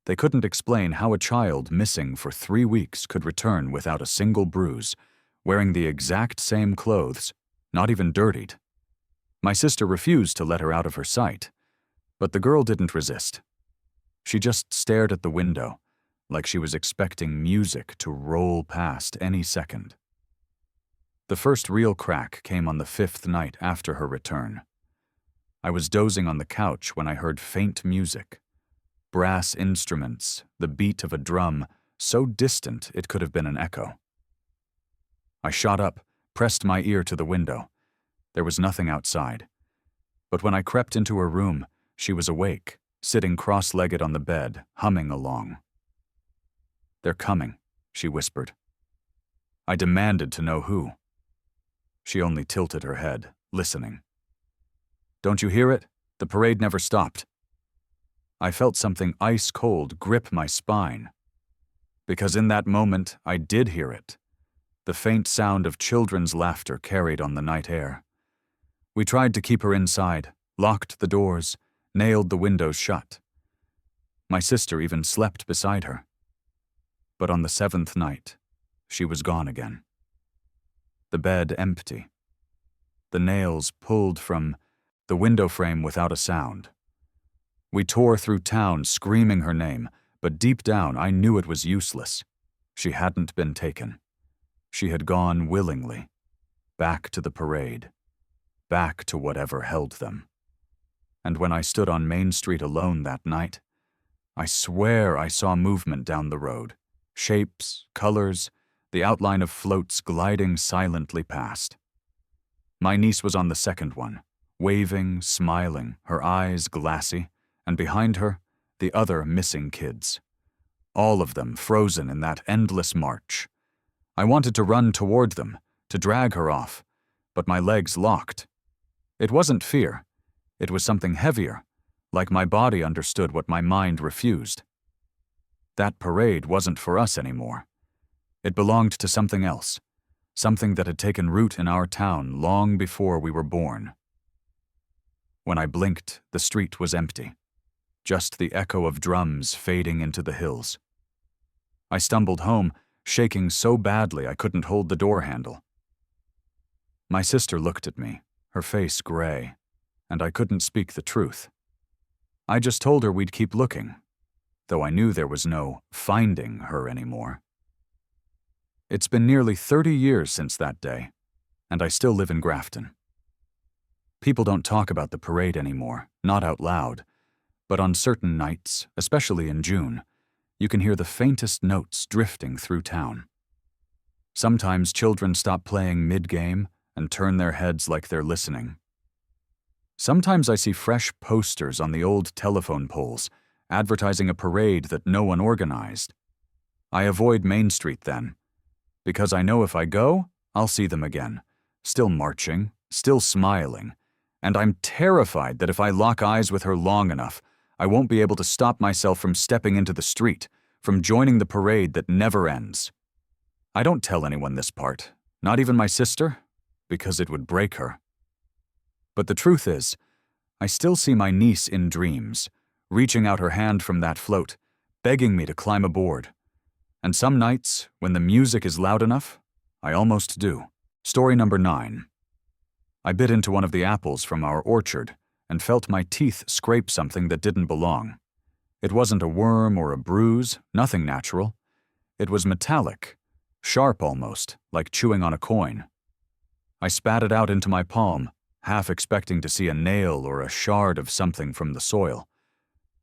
They couldn't explain how a child missing for 3 weeks could return without a single bruise, wearing the exact same clothes, not even dirtied. My sister refused to let her out of her sight, but the girl didn't resist. She just stared at the window, like she was expecting music to roll past any second. The first real crack came on the 5th night after her return. I was dozing on the couch when I heard faint music. Brass instruments, the beat of a drum, so distant it could have been an echo. I shot up, pressed my ear to the window. There was nothing outside. But when I crept into her room, she was awake, sitting cross-legged on the bed, humming along. "They're coming," she whispered. I demanded to know who. She only tilted her head, listening. "Don't you hear it? The parade never stopped." I felt something ice-cold grip my spine. Because in that moment, I did hear it. The faint sound of children's laughter carried on the night air. We tried to keep her inside, locked the doors, nailed the windows shut. My sister even slept beside her. But on the 7th night, she was gone again. The bed empty. The nails pulled from the window frame without a sound. We tore through town screaming her name, but deep down I knew it was useless. She hadn't been taken. She had gone willingly, back to the parade, back to whatever held them. And when I stood on Main Street alone that night, I swear I saw movement down the road, shapes, colors, the outline of floats gliding silently past. My niece was on the second one, waving, smiling, her eyes glassy, and behind her, the other missing kids. All of them frozen in that endless march. I wanted to run toward them, to drag her off, but my legs locked. It wasn't fear. It was something heavier, like my body understood what my mind refused. That parade wasn't for us anymore. It belonged to something else, something that had taken root in our town long before we were born. When I blinked, the street was empty, just the echo of drums fading into the hills. I stumbled home, shaking so badly I couldn't hold the door handle. My sister looked at me, her face gray, and I couldn't speak the truth. I just told her we'd keep looking, though I knew there was no finding her anymore. It's been nearly 30 years since that day, and I still live in Grafton. People don't talk about the parade anymore, not out loud, but on certain nights, especially in June, you can hear the faintest notes drifting through town. Sometimes children stop playing mid-game and turn their heads like they're listening. Sometimes I see fresh posters on the old telephone poles, advertising a parade that no one organized. I avoid Main Street then, because I know if I go, I'll see them again, still marching, still smiling, and I'm terrified that if I lock eyes with her long enough, I won't be able to stop myself from stepping into the street, from joining the parade that never ends. I don't tell anyone this part, not even my sister, because it would break her. But the truth is, I still see my niece in dreams, reaching out her hand from that float, begging me to climb aboard. And some nights, when the music is loud enough, I almost do. Story number 9. I bit into one of the apples from our orchard and felt my teeth scrape something that didn't belong. It wasn't a worm or a bruise, nothing natural. It was metallic, sharp almost, like chewing on a coin. I spat it out into my palm, half expecting to see a nail or a shard of something from the soil.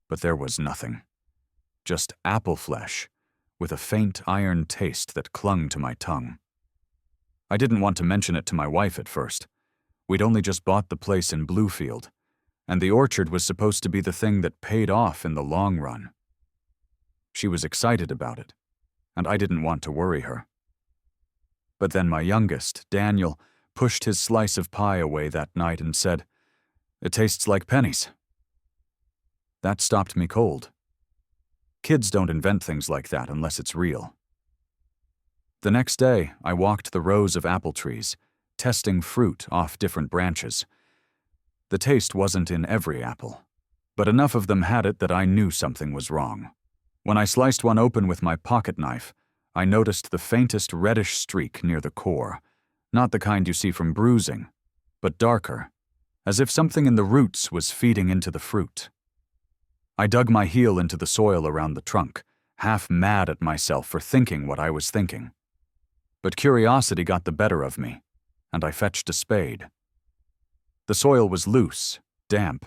But there was nothing. Just apple flesh, with a faint iron taste that clung to my tongue. I didn't want to mention it to my wife at first. We'd only just bought the place in Bluefield, and the orchard was supposed to be the thing that paid off in the long run. She was excited about it, and I didn't want to worry her. But then my youngest, Daniel, pushed his slice of pie away that night and said, "It tastes like pennies." That stopped me cold. Kids don't invent things like that unless it's real. The next day, I walked the rows of apple trees, testing fruit off different branches. The taste wasn't in every apple, but enough of them had it that I knew something was wrong. When I sliced one open with my pocket knife, I noticed the faintest reddish streak near the core, not the kind you see from bruising, but darker, as if something in the roots was feeding into the fruit. I dug my heel into the soil around the trunk, half mad at myself for thinking what I was thinking. But curiosity got the better of me, and I fetched a spade. The soil was loose, damp,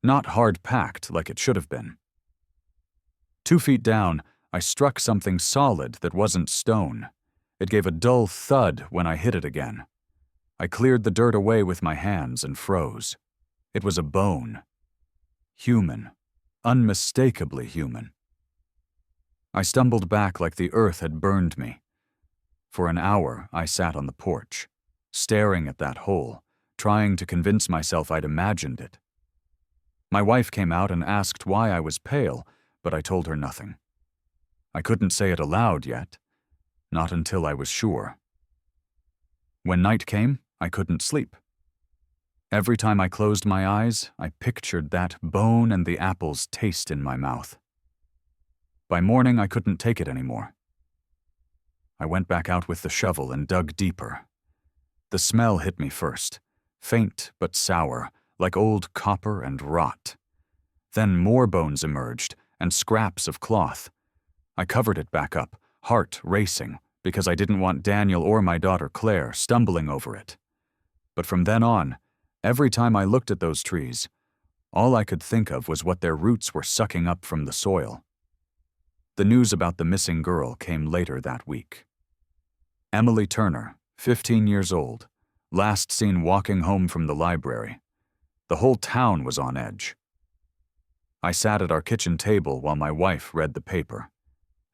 not hard-packed like it should have been. 2 feet down, I struck something solid that wasn't stone. It gave a dull thud when I hit it again. I cleared the dirt away with my hands and froze. It was a bone. Human. Unmistakably human. I stumbled back like the earth had burned me. For an hour, I sat on the porch, staring at that hole, trying to convince myself I'd imagined it. My wife came out and asked why I was pale, but I told her nothing. I couldn't say it aloud yet, not until I was sure. When night came, I couldn't sleep. Every time I closed my eyes, I pictured that bone and the apple's taste in my mouth. By morning, I couldn't take it anymore. I went back out with the shovel and dug deeper. The smell hit me first, faint but sour, like old copper and rot. Then more bones emerged, and scraps of cloth. I covered it back up, heart racing, because I didn't want Daniel or my daughter Claire stumbling over it. But from then on, every time I looked at those trees, all I could think of was what their roots were sucking up from the soil. The news about the missing girl came later that week. Emily Turner, 15 years old, last seen walking home from the library. The whole town was on edge. I sat at our kitchen table while my wife read the paper,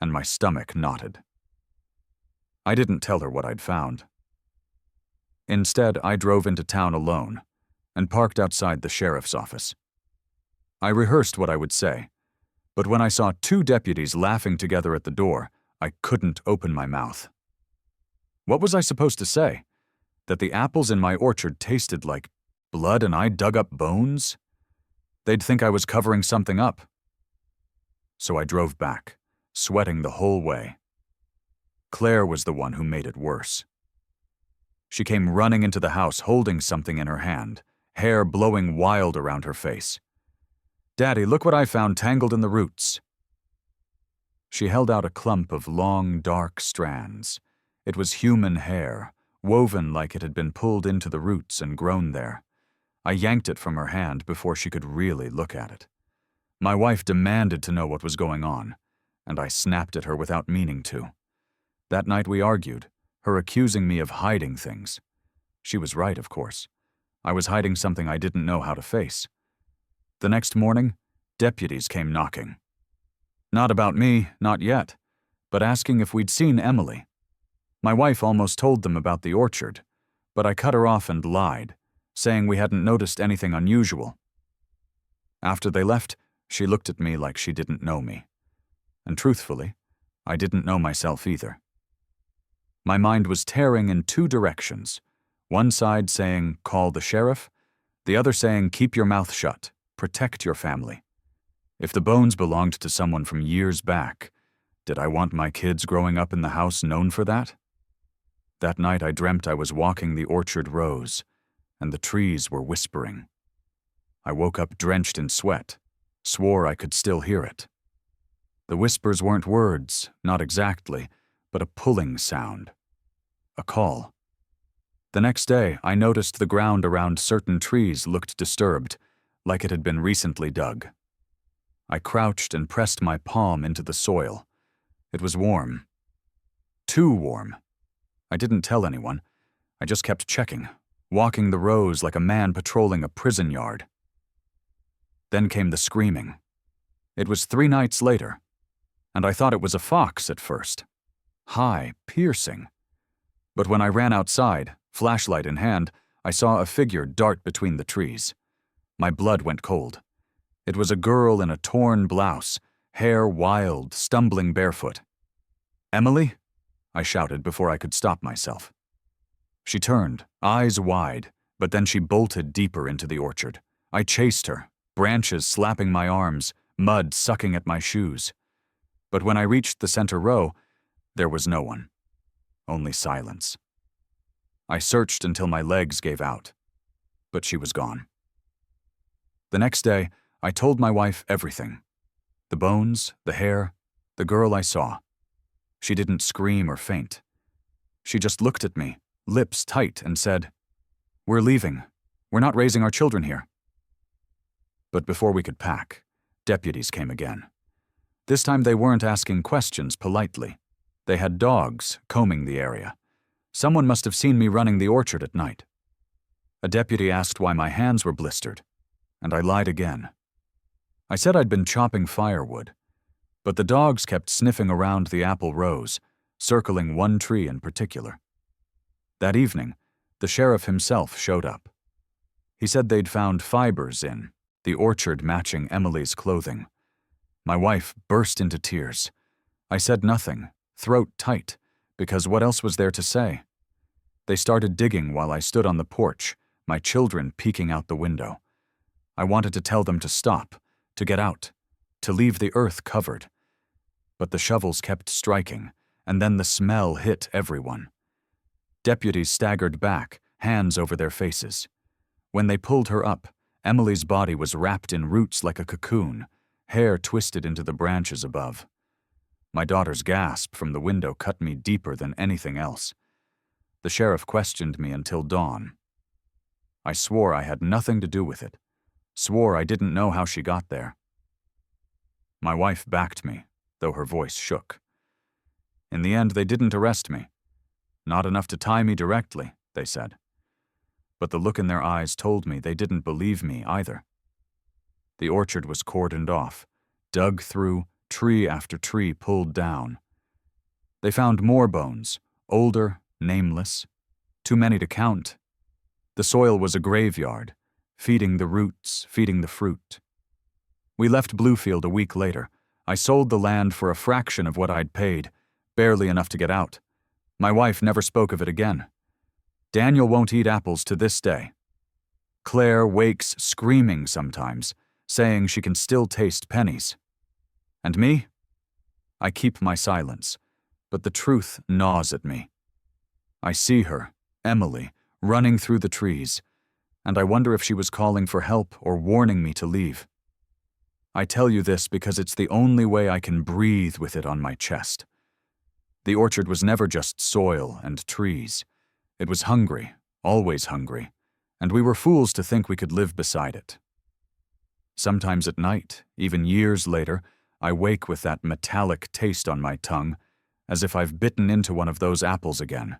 and my stomach knotted. I didn't tell her what I'd found. Instead, I drove into town alone and parked outside the sheriff's office. I rehearsed what I would say, but when I saw two deputies laughing together at the door, I couldn't open my mouth. What was I supposed to say? That the apples in my orchard tasted like blood and I dug up bones? They'd think I was covering something up. So I drove back, sweating the whole way. Claire was the one who made it worse. She came running into the house holding something in her hand, hair blowing wild around her face. "Daddy, look what I found tangled in the roots." She held out a clump of long, dark strands. It was human hair, woven like it had been pulled into the roots and grown there. I yanked it from her hand before she could really look at it. My wife demanded to know what was going on, and I snapped at her without meaning to. That night we argued, her accusing me of hiding things. She was right, of course. I was hiding something I didn't know how to face. The next morning, deputies came knocking. Not about me, not yet, but asking if we'd seen Emily. My wife almost told them about the orchard, but I cut her off and lied, saying we hadn't noticed anything unusual. After they left, she looked at me like she didn't know me. And truthfully, I didn't know myself either. My mind was tearing in two directions, one side saying, "Call the sheriff," the other saying, "Keep your mouth shut, protect your family." If the bones belonged to someone from years back, did I want my kids growing up in the house known for that? That night I dreamt I was walking the orchard rows, and the trees were whispering. I woke up drenched in sweat, swore I could still hear it. The whispers weren't words, not exactly, but a pulling sound. A call. The next day, I noticed the ground around certain trees looked disturbed, like it had been recently dug. I crouched and pressed my palm into the soil. It was warm. Too warm. I didn't tell anyone. I just kept checking, walking the rows like a man patrolling a prison yard. Then came the screaming. It was 3 nights later, and I thought it was a fox at first. High, piercing. But when I ran outside, flashlight in hand, I saw a figure dart between the trees. My blood went cold. It was a girl in a torn blouse, hair wild, stumbling barefoot. "Emily?" I shouted before I could stop myself. She turned, eyes wide, but then she bolted deeper into the orchard. I chased her, branches slapping my arms, mud sucking at my shoes. But when I reached the center row, there was no one. Only silence. I searched until my legs gave out, but she was gone. The next day, I told my wife everything. The bones, the hair, the girl I saw. She didn't scream or faint. She just looked at me, lips tight, and said, "We're leaving. We're not raising our children here." But before we could pack, deputies came again. This time they weren't asking questions politely. They had dogs combing the area. Someone must have seen me running the orchard at night. A deputy asked why my hands were blistered, and I lied again. I said I'd been chopping firewood, but the dogs kept sniffing around the apple rows, circling one tree in particular. That evening, the sheriff himself showed up. He said they'd found fibers in the orchard matching Emily's clothing. My wife burst into tears. I said nothing, throat tight, because what else was there to say? They started digging while I stood on the porch, my children peeking out the window. I wanted to tell them to stop, to get out, to leave the earth covered. But the shovels kept striking, and then the smell hit everyone. Deputies staggered back, hands over their faces. When they pulled her up, Emily's body was wrapped in roots like a cocoon, hair twisted into the branches above. My daughter's gasp from the window cut me deeper than anything else. The sheriff questioned me until dawn. I swore I had nothing to do with it, swore I didn't know how she got there. My wife backed me, though her voice shook. In the end, they didn't arrest me. Not enough to tie me directly, they said. But the look in their eyes told me they didn't believe me either. The orchard was cordoned off, dug through, tree after tree pulled down. They found more bones, older, nameless, too many to count. The soil was a graveyard, feeding the roots, feeding the fruit. We left Bluefield a week later. I sold the land for a fraction of what I'd paid, barely enough to get out. My wife never spoke of it again. Daniel won't eat apples to this day. Claire wakes screaming sometimes, saying she can still taste pennies. And me? I keep my silence, but the truth gnaws at me. I see her, Emily, running through the trees, and I wonder if she was calling for help or warning me to leave. I tell you this because it's the only way I can breathe with it on my chest. The orchard was never just soil and trees. It was hungry, always hungry, and we were fools to think we could live beside it. Sometimes at night, even years later, I wake with that metallic taste on my tongue, as if I've bitten into one of those apples again.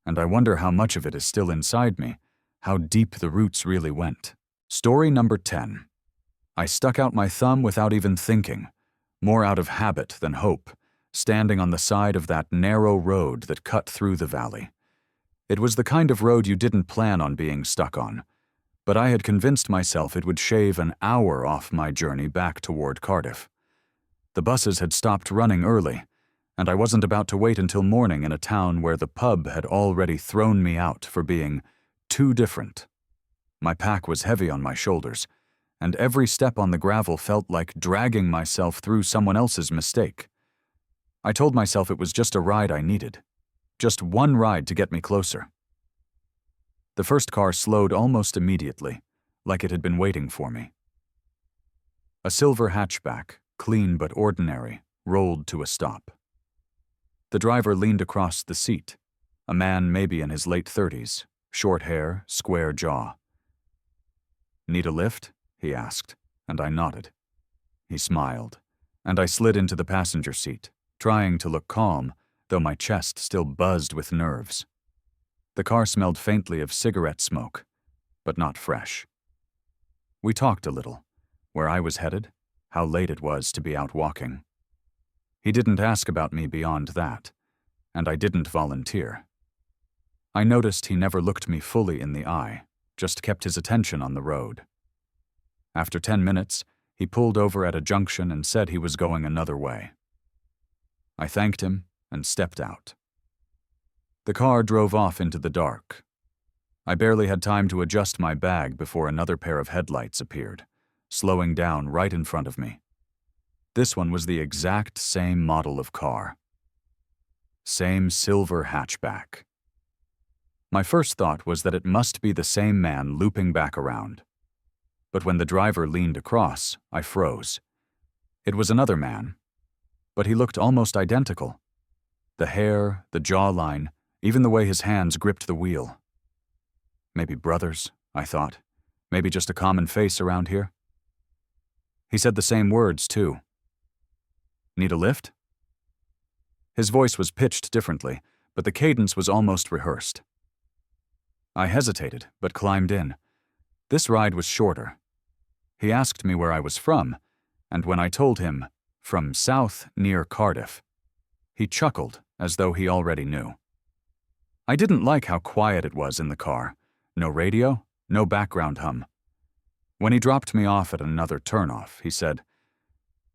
And I wonder how much of it is still inside me, how deep the roots really went. Story number 10. I stuck out my thumb without even thinking, more out of habit than hope, standing on the side of that narrow road that cut through the valley. It was the kind of road you didn't plan on being stuck on, but I had convinced myself it would shave an hour off my journey back toward Cardiff. The buses had stopped running early, and I wasn't about to wait until morning in a town where the pub had already thrown me out for being too different. My pack was heavy on my shoulders, and every step on the gravel felt like dragging myself through someone else's mistake. I told myself it was just a ride I needed. Just one ride to get me closer. The first car slowed almost immediately, like it had been waiting for me. A silver hatchback, clean but ordinary, rolled to a stop. The driver leaned across the seat, a man maybe in his late 30s, short hair, square jaw. "Need a lift?" he asked, and I nodded. He smiled, and I slid into the passenger seat, trying to look calm, though my chest still buzzed with nerves. The car smelled faintly of cigarette smoke, but not fresh. We talked a little, where I was headed, how late it was to be out walking. He didn't ask about me beyond that, and I didn't volunteer. I noticed he never looked me fully in the eye, just kept his attention on the road. After 10 minutes, he pulled over at a junction and said he was going another way. I thanked him and stepped out. The car drove off into the dark. I barely had time to adjust my bag before another pair of headlights appeared, slowing down right in front of me. This one was the exact same model of car. Same silver hatchback. My first thought was that it must be the same man looping back around. But when the driver leaned across, I froze. It was another man, but he looked almost identical. The hair, the jawline, even the way his hands gripped the wheel. Maybe brothers, I thought. Maybe just a common face around here. He said the same words, too. "Need a lift?" His voice was pitched differently, but the cadence was almost rehearsed. I hesitated, but climbed in. This ride was shorter. He asked me where I was from, and when I told him, from south near Cardiff, he chuckled as though he already knew. I didn't like how quiet it was in the car. No radio, no background hum. When he dropped me off at another turnoff, he said,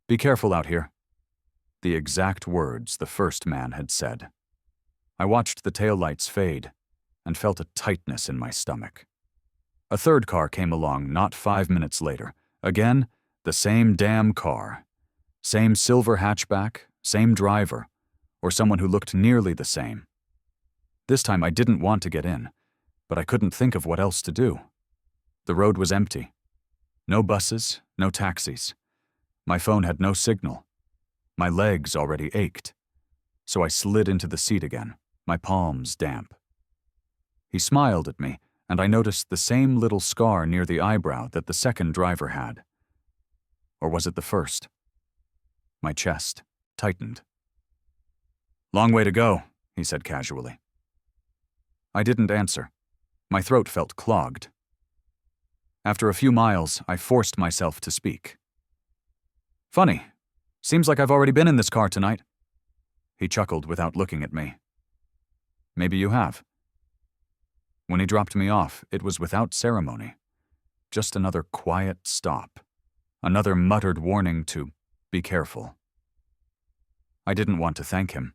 "Be careful out here." The exact words the first man had said. I watched the taillights fade and felt a tightness in my stomach. A third car came along not 5 minutes later. Again, the same damn car. Same silver hatchback, same driver, or someone who looked nearly the same. This time I didn't want to get in, but I couldn't think of what else to do. The road was empty. No buses, no taxis. My phone had no signal. My legs already ached. So I slid into the seat again, my palms damp. He smiled at me, and I noticed the same little scar near the eyebrow that the second driver had. Or was it the first? My chest tightened. "Long way to go," he said casually. I didn't answer. My throat felt clogged. After a few miles, I forced myself to speak. "Funny. Seems like I've already been in this car tonight." He chuckled without looking at me. "Maybe you have." When he dropped me off, it was without ceremony. Just another quiet stop. Another muttered warning to be careful. I didn't want to thank him,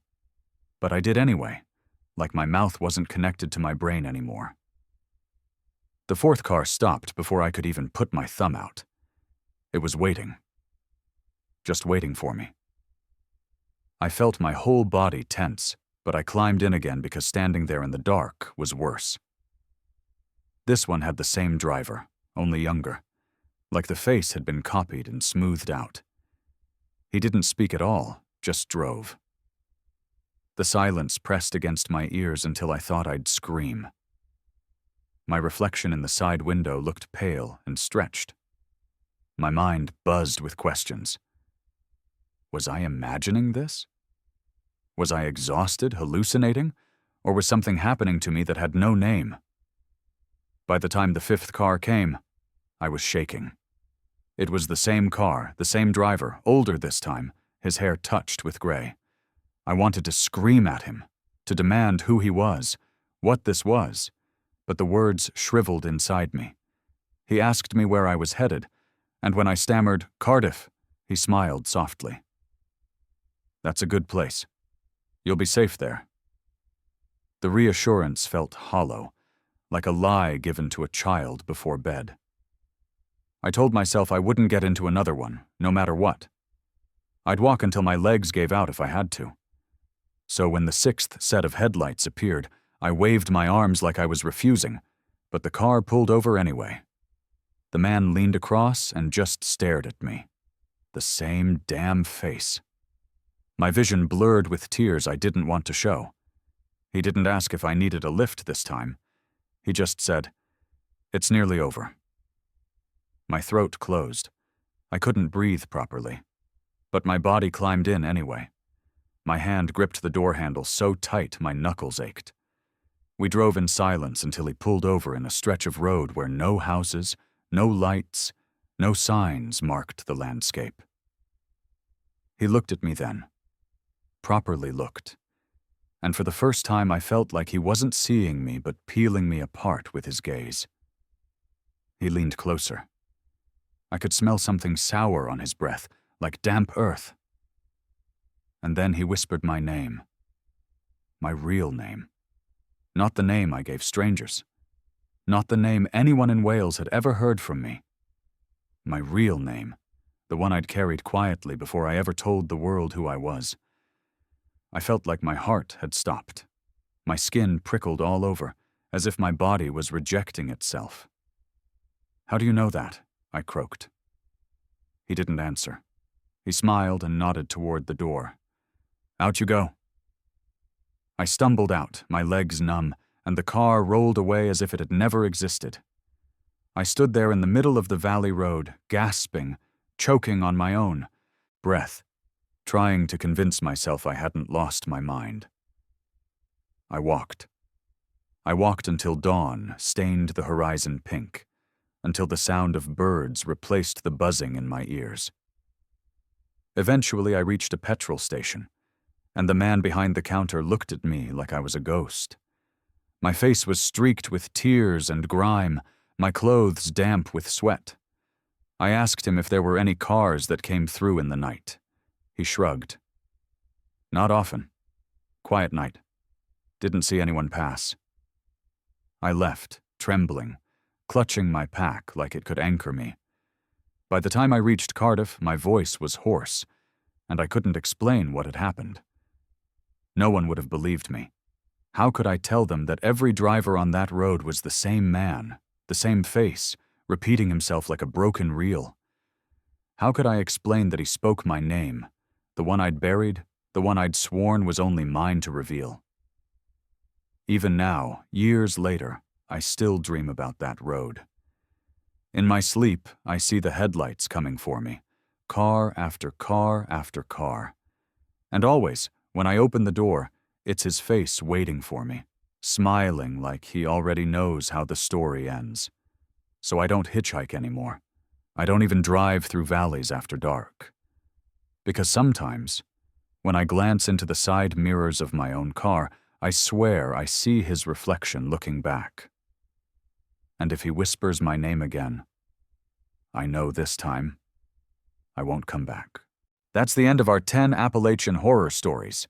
but I did anyway, like my mouth wasn't connected to my brain anymore. The fourth car stopped before I could even put my thumb out. It was waiting. Just waiting for me. I felt my whole body tense, but I climbed in again because standing there in the dark was worse. This one had the same driver, only younger, like the face had been copied and smoothed out. He didn't speak at all, just drove. The silence pressed against my ears until I thought I'd scream. My reflection in the side window looked pale and stretched. My mind buzzed with questions. Was I imagining this? Was I exhausted, hallucinating, or was something happening to me that had no name? By the time the fifth car came, I was shaking. It was the same car, the same driver, older this time, his hair touched with gray. I wanted to scream at him, to demand who he was, what this was, but the words shriveled inside me. He asked me where I was headed, and when I stammered, "Cardiff," he smiled softly. "That's a good place. You'll be safe there." The reassurance felt hollow, like a lie given to a child before bed. I told myself I wouldn't get into another one, no matter what. I'd walk until my legs gave out if I had to. So when the sixth set of headlights appeared, I waved my arms like I was refusing, but the car pulled over anyway. The man leaned across and just stared at me. The same damn face. My vision blurred with tears I didn't want to show. He didn't ask if I needed a lift this time. He just said, "It's nearly over." My throat closed. I couldn't breathe properly. But my body climbed in anyway. My hand gripped the door handle so tight my knuckles ached. We drove in silence until he pulled over in a stretch of road where no houses, no lights, no signs marked the landscape. He looked at me then. Properly looked. And for the first time I felt like he wasn't seeing me but peeling me apart with his gaze. He leaned closer. I could smell something sour on his breath, like damp earth. And then he whispered my name. My real name. Not the name I gave strangers. Not the name anyone in Wales had ever heard from me. My real name, the one I'd carried quietly before I ever told the world who I was. I felt like my heart had stopped. My skin prickled all over, as if my body was rejecting itself. "How do you know that?" I croaked. He didn't answer. He smiled and nodded toward the door. "Out you go." I stumbled out, my legs numb, and the car rolled away as if it had never existed. I stood there in the middle of the valley road, gasping, choking on my own breath, trying to convince myself I hadn't lost my mind. I walked. I walked until dawn stained the horizon pink, until the sound of birds replaced the buzzing in my ears. Eventually, I reached a petrol station, and the man behind the counter looked at me like I was a ghost. My face was streaked with tears and grime, my clothes damp with sweat. I asked him if there were any cars that came through in the night. He shrugged. "Not often. Quiet night. Didn't see anyone pass." I left, trembling, clutching my pack like it could anchor me. By the time I reached Cardiff, my voice was hoarse, and I couldn't explain what had happened. No one would have believed me. How could I tell them that every driver on that road was the same man, the same face, repeating himself like a broken reel? How could I explain that he spoke my name, the one I'd buried, the one I'd sworn was only mine to reveal? Even now, years later, I still dream about that road. In my sleep, I see the headlights coming for me, car after car after car. And always, when I open the door, it's his face waiting for me, smiling like he already knows how the story ends. So I don't hitchhike anymore. I don't even drive through valleys after dark. Because sometimes, when I glance into the side mirrors of my own car, I swear I see his reflection looking back. And if he whispers my name again, I know this time I won't come back. That's the end of our 10 Appalachian horror stories.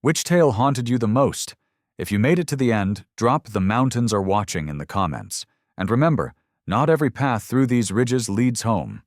Which tale haunted you the most? If you made it to the end, drop "The mountains are watching" in the comments. And remember, not every path through these ridges leads home.